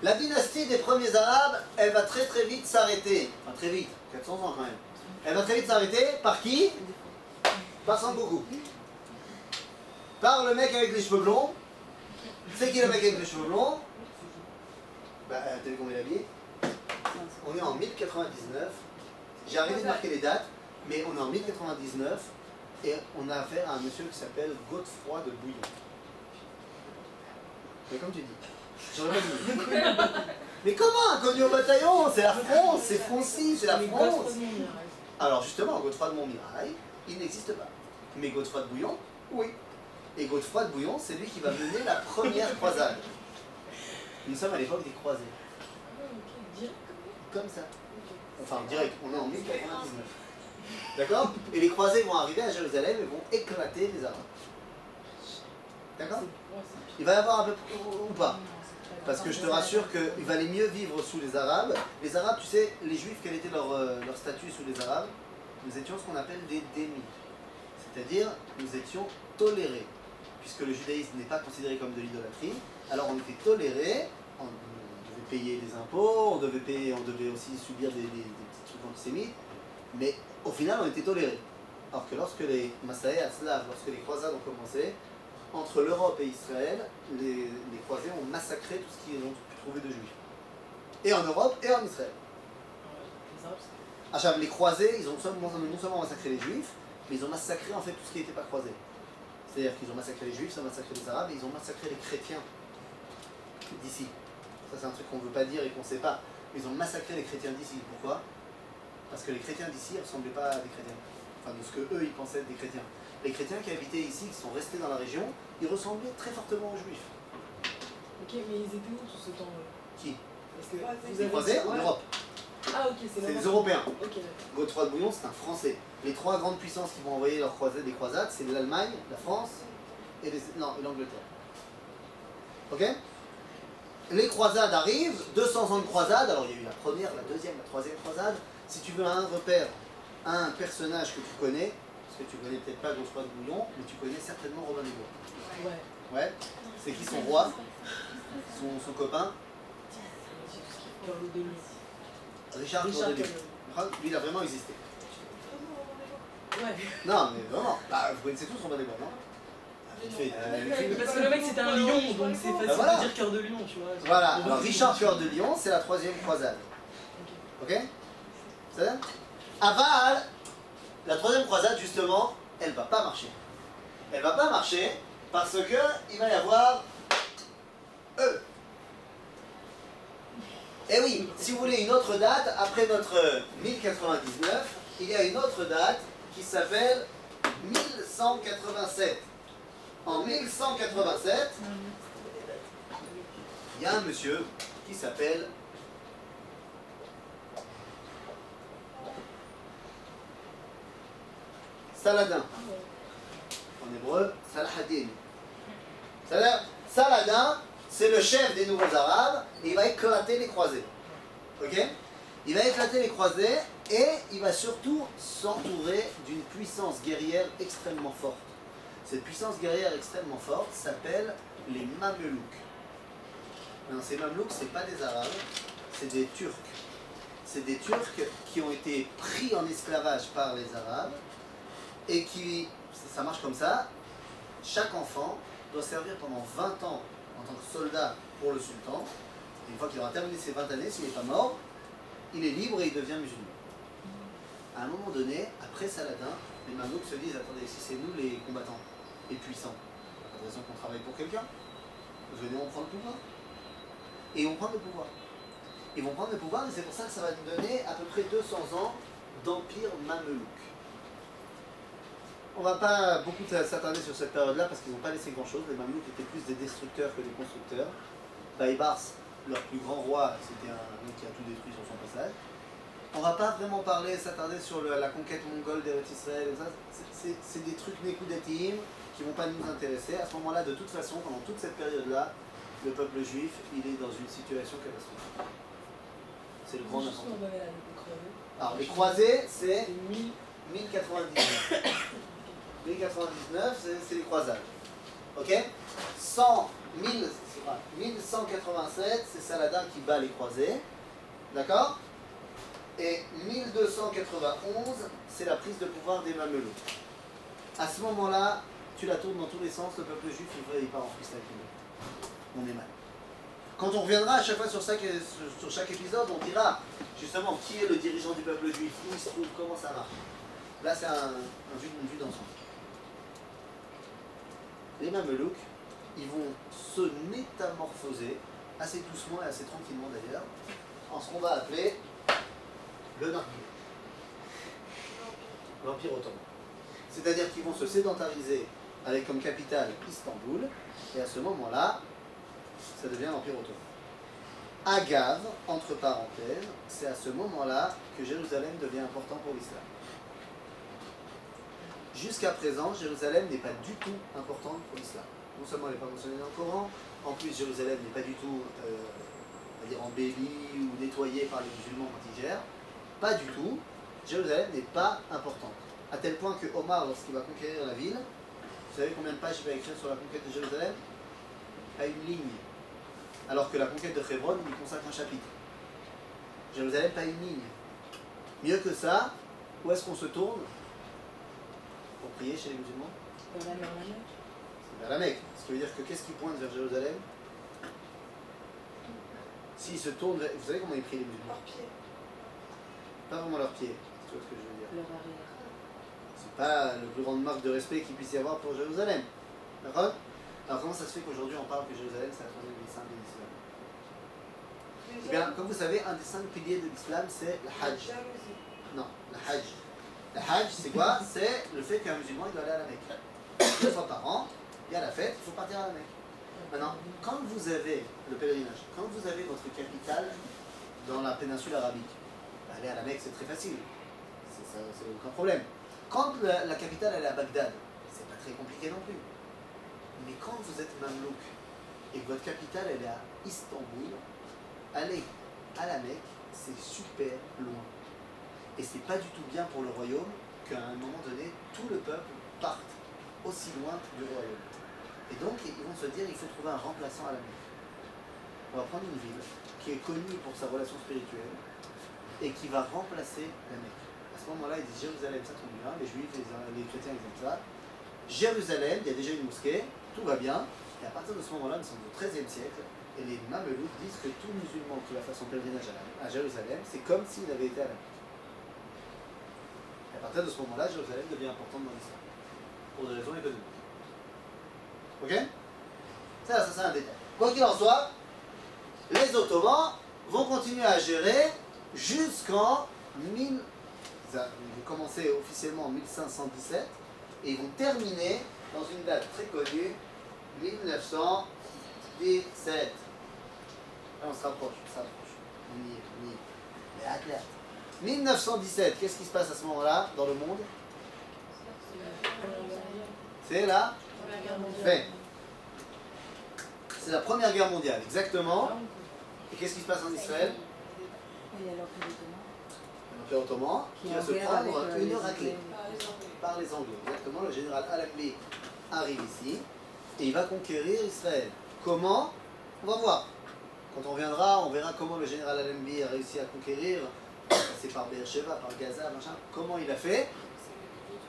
S1: la dynastie des premiers Arabes, elle va très très vite s'arrêter. Enfin très vite, 400 ans quand même. Elle va très vite s'arrêter par qui? Par Son Goku. Par le mec avec les cheveux blonds. C'est qui le mec avec les cheveux blonds? Bah, t'as vu combien il est habillé? On est en 1099. J'ai arrêté de marquer les dates, mais on est en 1099 et on a affaire à un monsieur qui s'appelle Godefroy de Bouillon. Mais comme tu dis, j'aurais pas dit. Mais comment inconnu au bataillon? C'est la France, c'est Francis, c'est la France. Alors justement, Godefroy de Montmirail, il n'existe pas. Mais Godefroy de Bouillon, oui. Et Godefroy de Bouillon, c'est lui qui va mener la première croisade. Nous sommes à l'époque des croisés. Comme ça. Enfin, direct, on est en 1099. D'accord? Et les croisés vont arriver à Jérusalem et vont éclater les Arabes. D'accord? Il va y avoir un peu ou pas? Parce que je te rassure qu'il valait mieux vivre sous les Arabes. Les Arabes, tu sais, les Juifs, quel était leur statut sous les Arabes? Nous étions ce qu'on appelle des démis. C'est-à-dire, nous étions tolérés. Puisque le judaïsme n'est pas considéré comme de l'idolâtrie, alors on était tolérés, on devait payer des impôts, on devait aussi subir des petits trucs antisémites, mais au final on était tolérés. Alors que lorsque les Massaé Atzlav, lorsque les croisades ont commencé, entre l'Europe et Israël, les croisés ont massacré tout ce qu'ils ont pu trouver de juifs. Et en Europe et en Israël. Les croisés, ils ont non seulement massacré les juifs, mais ils ont massacré en fait tout ce qui n'était pas croisé. C'est-à-dire qu'ils ont massacré les juifs, ils ont massacré les arabes, et ils ont massacré les chrétiens d'ici. Ça c'est un truc qu'on ne veut pas dire et qu'on ne sait pas. Ils ont massacré les chrétiens d'ici. Pourquoi? Parce que les chrétiens d'ici ne ressemblaient pas à des chrétiens. Enfin, de ce que eux ils pensaient être des chrétiens. Les chrétiens qui habitaient ici, qui sont restés dans la région, ils ressemblaient très fortement aux juifs.
S4: Ok, mais ils étaient où tout ce temps-là?
S1: Qui?
S4: Parce que
S1: Les croisés en Europe.
S4: Ah ok, c'est
S1: les Européens.
S4: Ok,
S1: Godefroy de Bouillon, c'est un Français. Les trois grandes puissances qui vont envoyer des croisades, c'est l'Allemagne, la France et l'Angleterre. Ok? Les croisades arrivent, 200 ans de croisade. Alors il y a eu la première, la deuxième, la troisième croisade. Si tu veux un repère, un personnage que tu connais, parce que tu connais peut-être pas Godefroy de Bouillon, mais tu connais certainement Robin des Bois.
S4: Ouais.
S1: Ouais. C'est qui son roi? Son copain? Richard Cœur de Lion. Lui, il a vraiment existé.
S4: Ouais.
S1: Non, mais vraiment. Bah, vous connaissez tous Robin des Bois, non?
S4: Parce que le mec c'était un lion, donc c'est facile
S1: voilà.
S4: de dire cœur de lion, tu vois.
S1: Voilà, alors Richard Cœur de Lion, c'est la troisième croisade. Ok? C'est ça? Aval, la troisième croisade, justement, elle va pas marcher. Elle va pas marcher parce que il va y avoir eux. Et oui, si vous voulez une autre date, après notre 1099, il y a une autre date qui s'appelle 1187. En 1187, il y a un monsieur qui s'appelle Saladin. En hébreu, Salahadin. Saladin, c'est le chef des nouveaux arabes et il va éclater les croisés. Ok? Il va éclater les croisés et il va surtout s'entourer d'une puissance guerrière extrêmement forte. Cette puissance guerrière extrêmement forte s'appelle les Mamelouks. Non, ces Mamelouks, ce n'est pas des Arabes, c'est des Turcs. C'est des Turcs qui ont été pris en esclavage par les Arabes et qui, ça marche comme ça, chaque enfant doit servir pendant 20 ans en tant que soldat pour le sultan. Et une fois qu'il aura terminé ses 20 années, s'il n'est pas mort, il est libre et il devient musulman. À un moment donné, après Saladin, les Mamelouks se disent, attendez, si c'est nous les combattants et puissants, il n'y a pas de raison qu'on travaille pour quelqu'un. Venez, on prend le pouvoir. Et ils vont prendre le pouvoir. Ils vont prendre le pouvoir et c'est pour ça que ça va donner à peu près 200 ans d'empire mamelouk. On ne va pas beaucoup s'attarder sur cette période-là parce qu'ils n'ont pas laissé grand-chose. Les Mamelouks étaient plus des destructeurs que des constructeurs. Baïbars, leur plus grand roi, c'était un mec qui a tout détruit sur son passage. On ne va pas vraiment s'attarder sur la conquête mongole d'Eretz Israël. C'est des trucs Nekoudatim qui ne vont pas nous intéresser. À ce moment-là, de toute façon, pendant toute cette période-là, le peuple juif, il est dans une situation catastrophique. C'est le grand n'importe quoi. Alors, les croisés, c'est 1099. 1099, c'est les croisades. Ok? 100 1187, c'est Saladin qui bat les croisés. D'accord? Et 1291, c'est la prise de pouvoir des Mamelouks. À ce moment-là, tu la tournes dans tous les sens, le peuple juif, il part en freestyle. On est mal. Quand on reviendra à chaque fois sur chaque épisode, on dira justement qui est le dirigeant du peuple juif, où il se trouve, comment ça marche. Là, c'est une vue d'ensemble. Les Mamelouks, ils vont se métamorphoser, assez doucement et assez tranquillement d'ailleurs, en ce qu'on va appeler le Nargile, l'Empire ottoman. C'est-à-dire qu'ils vont se sédentariser avec comme capitale Istanbul, et à ce moment-là, ça devient l'Empire ottoman. Agave, entre parenthèses, c'est à ce moment-là que Jérusalem devient important pour l'islam. Jusqu'à présent, Jérusalem n'est pas du tout importante pour l'islam. Non seulement elle n'est pas mentionnée dans le Coran, en plus Jérusalem n'est pas du tout on va dire embellie ou nettoyée par les musulmans quand ils gèrent. Pas du tout. Jérusalem n'est pas importante. À tel point que Omar, lorsqu'il va conquérir la ville, vous savez combien de pages il va écrire sur la conquête de Jérusalem? Pas une ligne. Alors que la conquête de Hébron, il consacre un chapitre. Jérusalem, pas une ligne. Mieux que ça, où est-ce qu'on se tourne pour prier chez les musulmans?
S5: Vers la Mecque.
S1: C'est vers la Mecque. Ce qui veut dire que qu'est-ce qui pointe vers Jérusalem? S'ils se tournent vers... Vous savez comment ils prient les musulmans?
S2: Leurs pieds.
S1: Pas vraiment leurs pieds, tu vois ce que je veux dire.
S5: Leur arrière.
S1: C'est pas la plus grande marque de respect qu'il puisse y avoir pour Jérusalem. D'accord? Alors comment ça se fait qu'aujourd'hui on parle que Jérusalem c'est la troisième ville sainte de l'islam? Eh bien, comme vous savez, un des 5 piliers de l'islam c'est le Hajj. Non, le Hajj. Le Hajj c'est quoi? C'est le fait qu'un musulman il doit aller à la Mecque. 2 fois par an, il y a la fête, il faut partir à la Mecque. Maintenant, quand vous avez le pèlerinage, quand vous avez votre capitale dans la péninsule arabique, aller à la Mecque c'est très facile. C'est aucun problème. Quand la capitale elle est à Bagdad, c'est pas très compliqué non plus. Mais quand vous êtes Mamelouk et que votre capitale elle est à Istanbul, aller à la Mecque, c'est super loin. Et c'est pas du tout bien pour le royaume qu'à un moment donné, tout le peuple parte aussi loin du royaume. Et donc, ils vont se dire, il faut trouver un remplaçant à la Mecque. On va prendre une ville qui est connue pour sa relation spirituelle et qui va remplacer la Mecque. À ce moment-là, ils disent Jérusalem, ça tombe bien, les juifs, les chrétiens, ils aiment ça. Jérusalem, il y a déjà une mosquée, tout va bien. Et à partir de ce moment-là, nous sommes au XIIIe siècle, et les Mamelouks disent que tout musulman qui va faire son pèlerinage à Jérusalem, c'est comme s'il avait été à la Mecque. Et à partir de ce moment-là, Jérusalem devient importante dans l'islam, pour des raisons économiques. Ok? Ça c'est un détail. Quoi qu'il en soit, les Ottomans vont continuer à gérer jusqu'en 1000. Ils vont commencer officiellement en 1517 et ils vont terminer dans une date très connue, 1917. Là, on se rapproche, on y est. Mais à clair. 1917, qu'est-ce qui se passe à ce moment-là dans le monde? C'est là fait. C'est la Première Guerre mondiale, exactement. Et qu'est-ce qui se passe en Israël?
S5: Il y a l'Empire ottoman.
S1: L'Empire ottoman qui va se prendre une raclée par les Anglais. Exactement, le général Allenby arrive ici et il va conquérir Israël. Comment? On va voir. Quand on reviendra, on verra comment le général Allenby a réussi à conquérir, passer par Beersheba, par Gaza, machin, comment il a fait.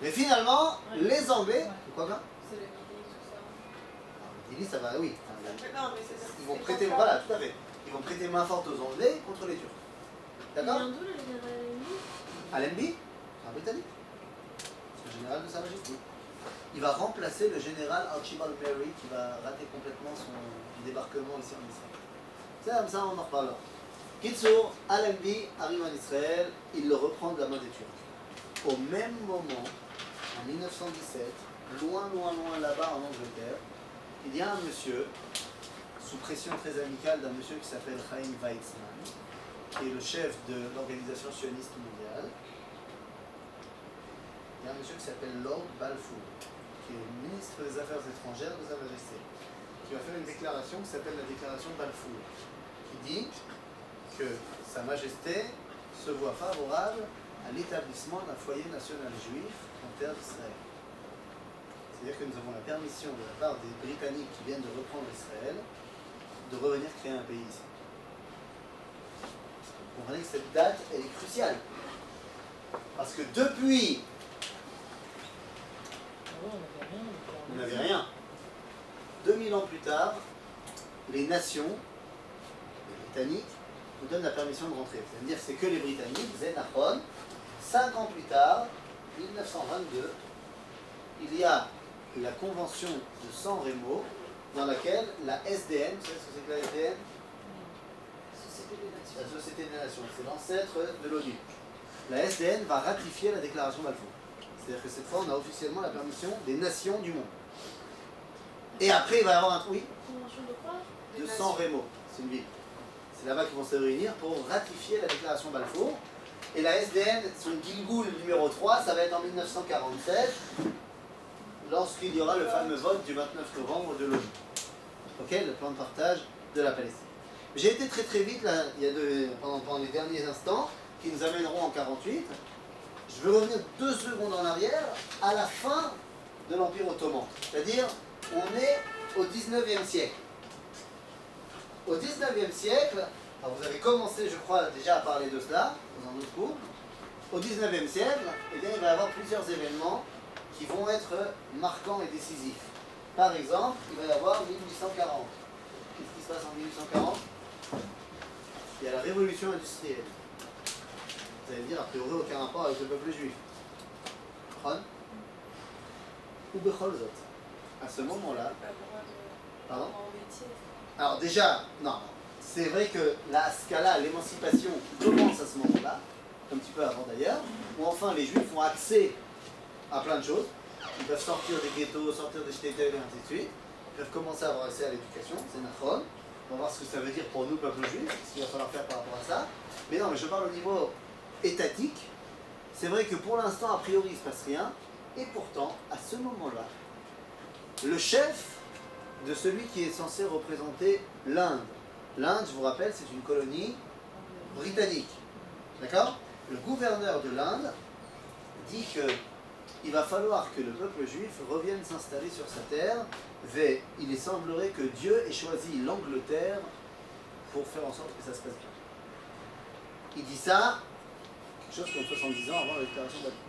S1: Mais finalement, les Anglais, quoi là?
S2: C'est le midi, tout ça.
S1: Il dit ça va, oui.
S2: Non, mais c'est
S1: Ils vont prêter, voilà, tout à fait. Ils vont prêter main forte aux Anglais contre les Turcs. D'accord? Allenby, c'est un Britannique. C'est le général de Sa Majesté. Il va remplacer le général Archibald Berry qui va rater complètement son débarquement ici en Israël. C'est comme ça, on en reparlera. Kitsour, Allenby arrive en Israël, il le reprend de la main des Turcs. Au même moment, en 1917, loin là-bas en Angleterre, il y a un monsieur, sous pression très amicale d'un monsieur qui s'appelle Chaim Weizmann, qui est le chef de l'organisation sioniste mondiale. Il y a un monsieur qui s'appelle Lord Balfour, qui est ministre des Affaires étrangères de Sa Majesté, qui va faire une déclaration qui s'appelle la déclaration Balfour, qui dit que Sa Majesté se voit favorable à l'établissement d'un foyer national juif en terre d'Israël. C'est-à-dire que nous avons la permission de la part des Britanniques qui viennent de reprendre Israël de revenir créer un pays ici. Vous comprenez que cette date, elle est cruciale. Parce que depuis, on n'avait rien. 2000 ans plus tard, les nations, les Britanniques, nous donnent la permission de rentrer. C'est-à-dire que c'est que les Britanniques, Zénachon. 5 ans plus tard, 1922, il y a la convention de San Remo, dans laquelle la SDN, vous savez ce que c'est que la SDN? La Société des Nations, c'est l'ancêtre de l'ONU. La SDN va ratifier la déclaration Balfour. C'est-à-dire que cette fois, on a officiellement la permission des nations du monde. Et après, il va y avoir un... Oui?
S2: Convention de quoi?
S1: De San Remo, c'est une ville. C'est là-bas qu'ils vont se réunir pour ratifier la déclaration Balfour. Et la SDN, son Gilgoul numéro 3, ça va être en 1947, lorsqu'il y aura le fameux vote du 29 novembre de l'ONU. Ok, le plan de partage de la Palestine. J'ai été très très vite là, pendant les derniers instants, qui nous amèneront en 48. Je veux revenir 2 secondes en arrière, à la fin de l'Empire ottoman. C'est-à-dire, on est au 19e siècle. Au 19e siècle, alors vous avez commencé, je crois, déjà à parler de cela, dans un autre cours. Au 19e siècle, eh bien, il va y avoir plusieurs événements qui vont être marquants et décisifs. Par exemple, il va y avoir 1840. Qu'est-ce qui se passe en 1840? Il y a la révolution industrielle. Vous allez me dire, a priori, aucun rapport avec le peuple juif. Ou Bechol Zot. À ce moment-là. Pardon? Alors déjà, non. C'est vrai que la Scala, l'émancipation, commence à ce moment-là, un petit peu avant d'ailleurs, où enfin les Juifs ont accès à plein de choses. Ils peuvent sortir des ghettos, sortir des shtetl et ainsi de suite. Ils peuvent commencer à avoir accès à l'éducation, c'est Nachron. On va voir ce que ça veut dire pour nous, peuple juif, ce qu'il va falloir faire par rapport à ça. Mais non, mais je parle au niveau étatique. C'est vrai que pour l'instant, a priori, il ne se passe rien. Et pourtant, à ce moment-là, le chef de celui qui est censé représenter l'Inde. L'Inde, je vous rappelle, c'est une colonie britannique. D'accord? Le gouverneur de l'Inde dit que il va falloir que le peuple juif revienne s'installer sur sa terre. Il semblerait que Dieu ait choisi l'Angleterre pour faire en sorte que ça se passe bien. Il dit ça, quelque chose comme 70 ans avant la déclaration de Balfour.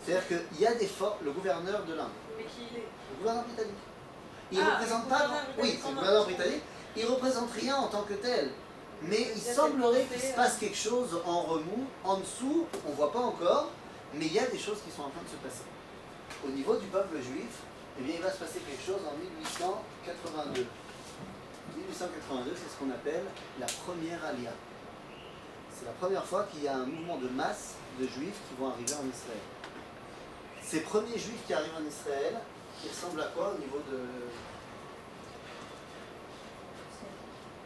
S1: C'est-à-dire qu'il y a des forces, le gouverneur de l'Inde.
S2: Mais qui il est?
S1: Le gouverneur britannique. Il ne représente pas. Oui, c'est le gouverneur britannique. Il ne représente rien en tant que tel. Mais il semblerait qu'il se passe quelque chose en remous, en dessous, on ne voit pas encore, mais il y a des choses qui sont en train de se passer. Au niveau du peuple juif, eh bien, il va se passer quelque chose en 1882. 1882, c'est ce qu'on appelle la première Aliyah. C'est la première fois qu'il y a un mouvement de masse de juifs qui vont arriver en Israël. Ces premiers juifs qui arrivent en Israël, ils ressemblent à quoi au niveau de...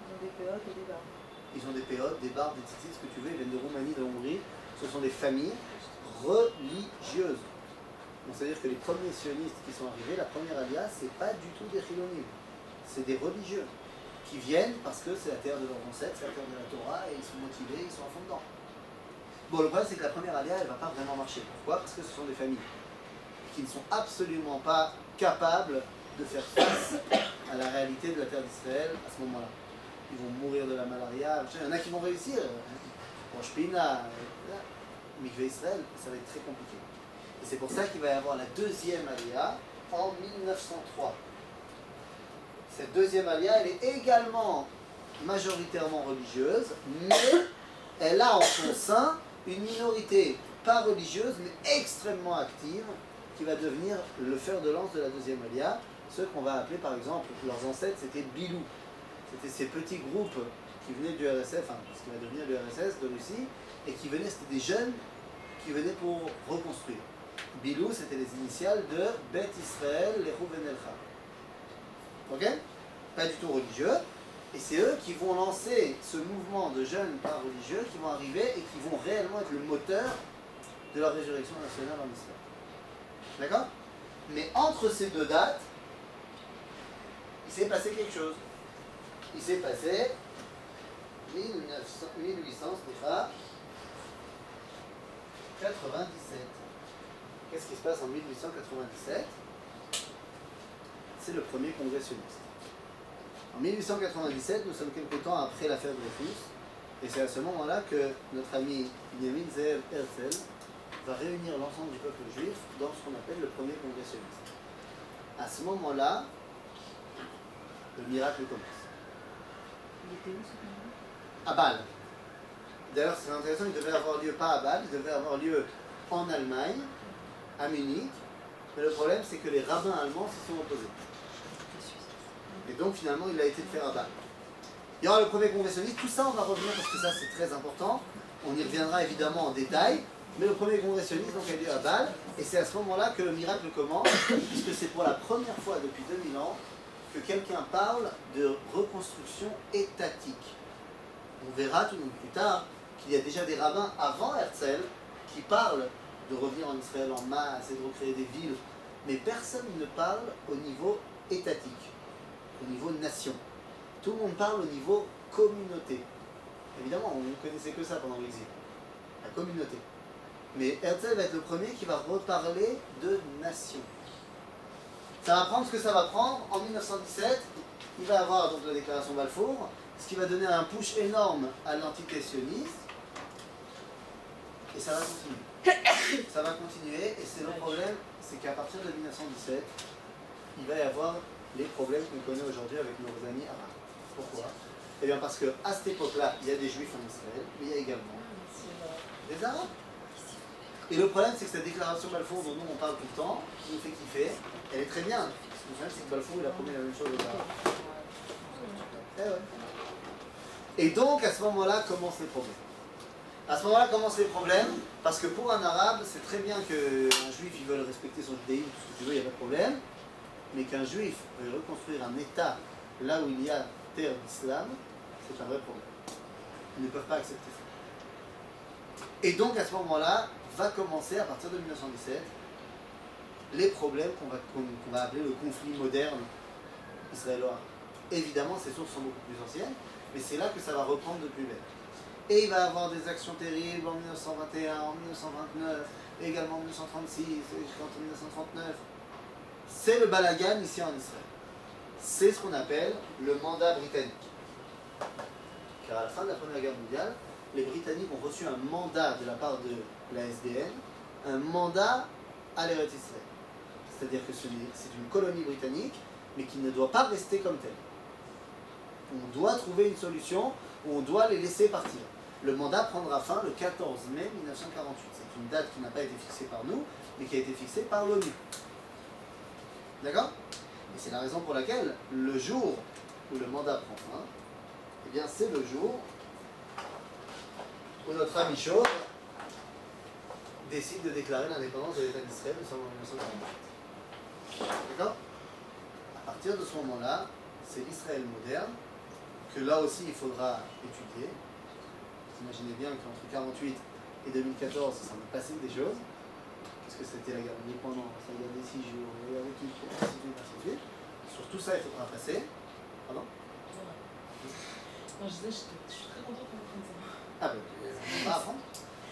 S5: Ils ont des péotes et des barbes.
S1: Ils ont des péotes, des barbes, des titis, ce que tu veux, ils viennent de Roumanie, de Hongrie. Ce sont des familles religieuses. Donc, c'est-à-dire que les premiers sionistes qui sont arrivés, la première Aliyah, c'est pas du tout des chilonim. C'est des religieux qui viennent parce que c'est la terre de leurs ancêtres, c'est la terre de la Torah, et ils sont motivés, ils sont à fond dedans. Bon, le problème, c'est que la première Aliyah, elle ne va pas vraiment marcher. Pourquoi? Parce que ce sont des familles qui ne sont absolument pas capables de faire face à la réalité de la terre d'Israël à ce moment-là. Ils vont mourir de la malaria. Il y en a qui vont réussir. Rosh-Pina, Mikveh Israël, ça va être très compliqué. Et c'est pour ça qu'il va y avoir la deuxième Aliyah en 1903. Cette deuxième Aliyah, elle est également majoritairement religieuse, mais elle a en son sein une minorité pas religieuse, mais extrêmement active, qui va devenir le fer de lance de la deuxième Aliyah. Ceux qu'on va appeler par exemple, leurs ancêtres, c'était Bilou. C'était ces petits groupes qui venaient du RSF, enfin, ce qui va devenir le RSS de Russie, et qui venaient, c'était des jeunes qui venaient pour reconstruire. Bilou, c'était les initiales de Bet Israël, les Rouven Elcha. Ok? Pas du tout religieux. Et c'est eux qui vont lancer ce mouvement de jeunes pas religieux qui vont arriver et qui vont réellement être le moteur de la résurrection nationale en Israël. D'accord? Mais entre ces deux dates, il s'est passé quelque chose. Il s'est passé 1897. Qu'est-ce qui se passe en 1897? c'est le premier congrès sioniste. En 1897, nous sommes quelque temps après l'affaire Dreyfus, et c'est à ce moment-là que notre ami Binyamin Ze'ev Herzl va réunir l'ensemble du peuple juif dans ce qu'on appelle le premier congrès sioniste. À ce moment-là, le miracle commence.
S5: Il était où ce moment?
S1: À Bâle. D'ailleurs, c'est intéressant, il devait avoir lieu pas à Bâle, il devait avoir lieu en Allemagne, à Munich, mais le problème c'est que les rabbins allemands se sont opposés. Et donc finalement il a été fait à Bâle. Il y aura le premier congrès sioniste, tout ça on va revenir parce que ça c'est très important, on y reviendra évidemment en détail, mais le premier congrès sioniste donc a lieu à Bâle, et c'est à ce moment-là que le miracle commence, puisque c'est pour la première fois depuis 2000 ans que quelqu'un parle de reconstruction étatique. On verra tout de suite plus tard qu'il y a déjà des rabbins avant Herzl qui parlent de revenir en Israël en masse et de recréer des villes, mais personne ne parle au niveau étatique, au niveau nation. Tout le monde parle au niveau communauté. Évidemment, on ne connaissait que ça pendant l'exil, la communauté. Mais Herzl va être le premier qui va reparler de nation. Ça va prendre ce que ça va prendre. En 1917, il va avoir donc la déclaration Balfour, ce qui va donner un push énorme à l'entité sioniste. Et ça va continuer. Ça va continuer, et c'est le problème, c'est qu'à partir de 1917, il va y avoir les problèmes qu'on connaît aujourd'hui avec nos amis arabes. Pourquoi? Eh bien parce qu'à cette époque-là, il y a des juifs en Israël, mais il y a également des arabes. Et le problème, c'est que cette déclaration Balfour dont nous on parle tout le temps, qui nous fait kiffer, elle est très bien. Le problème, c'est que Balfour, il a promis la même chose aux arabes. Eh ouais. Et donc, à ce moment-là, commencent les problèmes. À ce moment-là commencent les problèmes, parce que pour un arabe, c'est très bien qu'un juif il veuille respecter son judaïsme, tout ce que tu veux, il n'y a pas de problème, mais qu'un juif veuille reconstruire un État là où il y a terre d'islam, c'est un vrai problème. Ils ne peuvent pas accepter ça. Et donc à ce moment-là, va commencer à partir de 1917 les problèmes qu'on va appeler le conflit moderne israélo-arabe. Évidemment, ces sources sont beaucoup plus anciennes, mais c'est là que ça va reprendre de plus belle. Et il va y avoir des actions terribles en 1921, en 1929, et également en 1936, et en 1939. C'est le balagan ici en Israël. C'est ce qu'on appelle le mandat britannique. Car à la fin de la Première Guerre mondiale, les Britanniques ont reçu un mandat de la part de la SDN, un mandat à l'Eretz Israël. C'est-à-dire que c'est une colonie britannique, mais qui ne doit pas rester comme telle. On doit trouver une solution où on doit les laisser partir. Le mandat prendra fin le 14 mai 1948. C'est une date qui n'a pas été fixée par nous, mais qui a été fixée par l'ONU. D'accord? Et c'est la raison pour laquelle le jour où le mandat prend fin, eh bien c'est le jour où notre ami Shaw décide de déclarer l'indépendance de l'État d'Israël en 1948. D'accord? À partir de ce moment-là, c'est l'Israël moderne que là aussi il faudra étudier. Vous imaginez bien qu'entre 1948 et 2014, ça m'est passé des choses. Parce que c'était la guerre de l'indépendance, la guerre des 6 jours, la guerre de ainsi de suite. Sur tout ça, il faudra passer. Pardon?
S4: Non, je disais, je suis très contente qu'on apprenne ça.
S1: Ah ben, on va apprendre.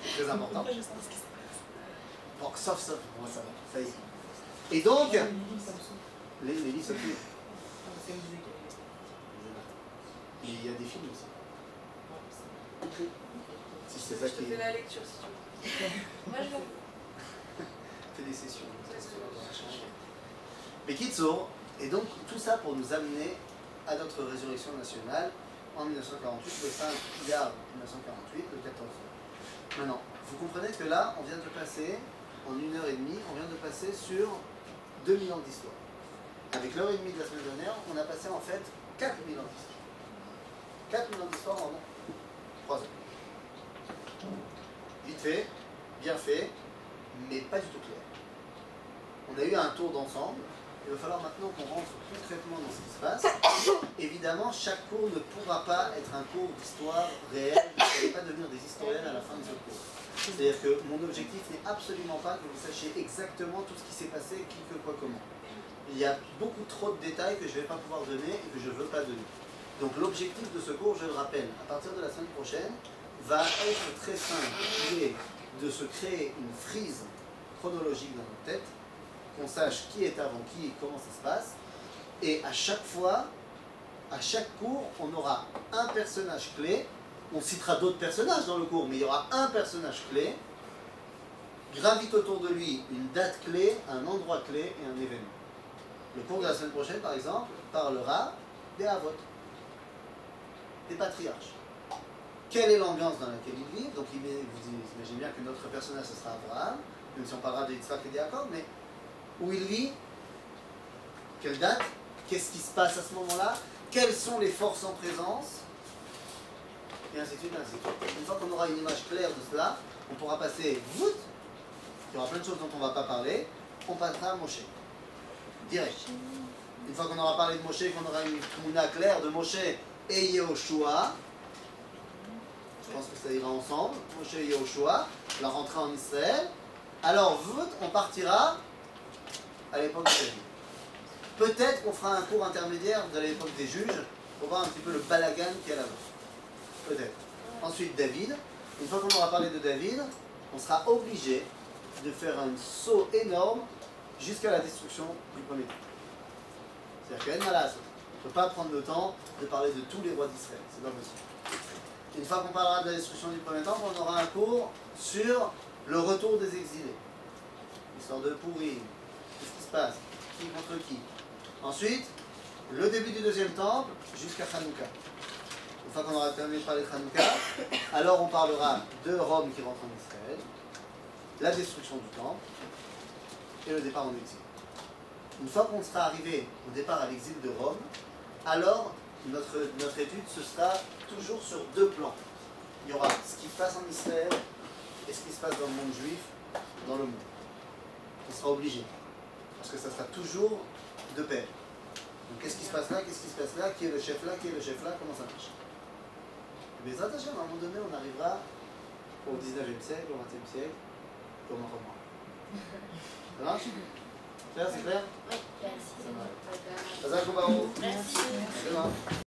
S1: C'est très important. Bon, sauf, moi ça va, ça y est. Et donc, les livres, ça tue. Mais il y a des films aussi. Si c'est ça
S2: Je te
S1: qui
S2: fais la lecture si tu veux.
S3: Moi, je veux.
S1: fait des sessions. Mais Kitsour, et donc tout ça pour nous amener à notre résurrection nationale en 1948, le 5 Iyar 1948, le 14 mai. Maintenant, vous comprenez que là, on vient de passer, en 1h30, on vient de passer sur 2000 ans d'histoire. Avec l'heure et demie de la semaine dernière, on a passé en fait 4000 ans d'histoire. 4000 ans d'histoire en 3 heures. Vite fait, bien fait, mais pas du tout clair. On a eu un tour d'ensemble. Il va falloir maintenant qu'on rentre concrètement dans ce qui se passe. Évidemment, chaque cours ne pourra pas être un cours d'histoire réelle. Vous n'allez pas devenir des historiennes à la fin de ce cours. C'est-à-dire que mon objectif n'est absolument pas que vous sachiez exactement tout ce qui s'est passé, qui, que, quoi, comment. Il y a beaucoup trop de détails que je ne vais pas pouvoir donner et que je ne veux pas donner. Donc l'objectif de ce cours, je le rappelle, à partir de la semaine prochaine, va être très simple. Il est de se créer une frise chronologique dans notre tête, qu'on sache qui est avant qui et comment ça se passe, Et à chaque fois, à chaque cours, on aura un personnage clé. On citera d'autres personnages dans le cours, mais il y aura un personnage clé. Gravite autour de lui une date clé, un endroit clé et un événement. Le cours de la semaine prochaine, par exemple, parlera des Havot, des patriarches. Quelle est l'ambiance dans laquelle ils vivent? Donc, vous imaginez bien que notre personnage, ce sera Abraham, même si on parlera de Yitzhak et de Yaakov, mais où il vit, quelle date, qu'est-ce qui se passe à ce moment-là, quelles sont les forces en présence, et ainsi de suite, ainsi de suite. Une fois qu'on aura une image claire de cela, on pourra passer voûte. Il y aura plein de choses dont on ne va pas parler, on passera à Moshe. Direct. Une fois qu'on aura parlé de Moshe, qu'on aura une tmouna claire de Moshe et Yehoshua, je pense que ça ira ensemble, Moshe et Yehoshua, la rentrée en Israël, alors voûte, on partira à l'époque de David. Peut-être qu'on fera un cours intermédiaire de l'époque des juges, pour voir un petit peu le balagan qu'il y a là-bas. Peut-être. Ensuite David, une fois qu'on aura parlé de David, on sera obligé de faire un saut énorme jusqu'à la destruction du premier temple. C'est-à-dire qu'En Malas, on ne peut pas prendre le temps de parler de tous les rois d'Israël, c'est pas possible. Une fois qu'on parlera de la destruction du premier temple, on aura un cours sur le retour des exilés. L'histoire de Pourim, qu'est-ce qui se passe, qui contre qui. Ensuite, le début du deuxième temple jusqu'à Hanouka. Une fois qu'on aura terminé de parler de Hanouka, alors on parlera de Rome qui rentre en Israël, la destruction du temple et le départ en exil. Une fois qu'on sera arrivé au départ à l'exil de Rome, alors notre étude ce sera toujours sur deux plans. Il y aura ce qui se passe en Israël et ce qui se passe dans le monde juif, dans le monde. On sera obligé, parce que ça sera toujours de pair. Donc qu'est-ce qui se passe là, qu'est-ce qui se passe là, qui est le chef là, qui est le chef là, comment ça marche. Mais attention, à un moment donné, on arrivera au 19e siècle, au 20e siècle, comme un roman. Ça marche? C'est clair?
S3: Oui, merci.
S1: Ça marche.
S3: Merci.
S1: Merci.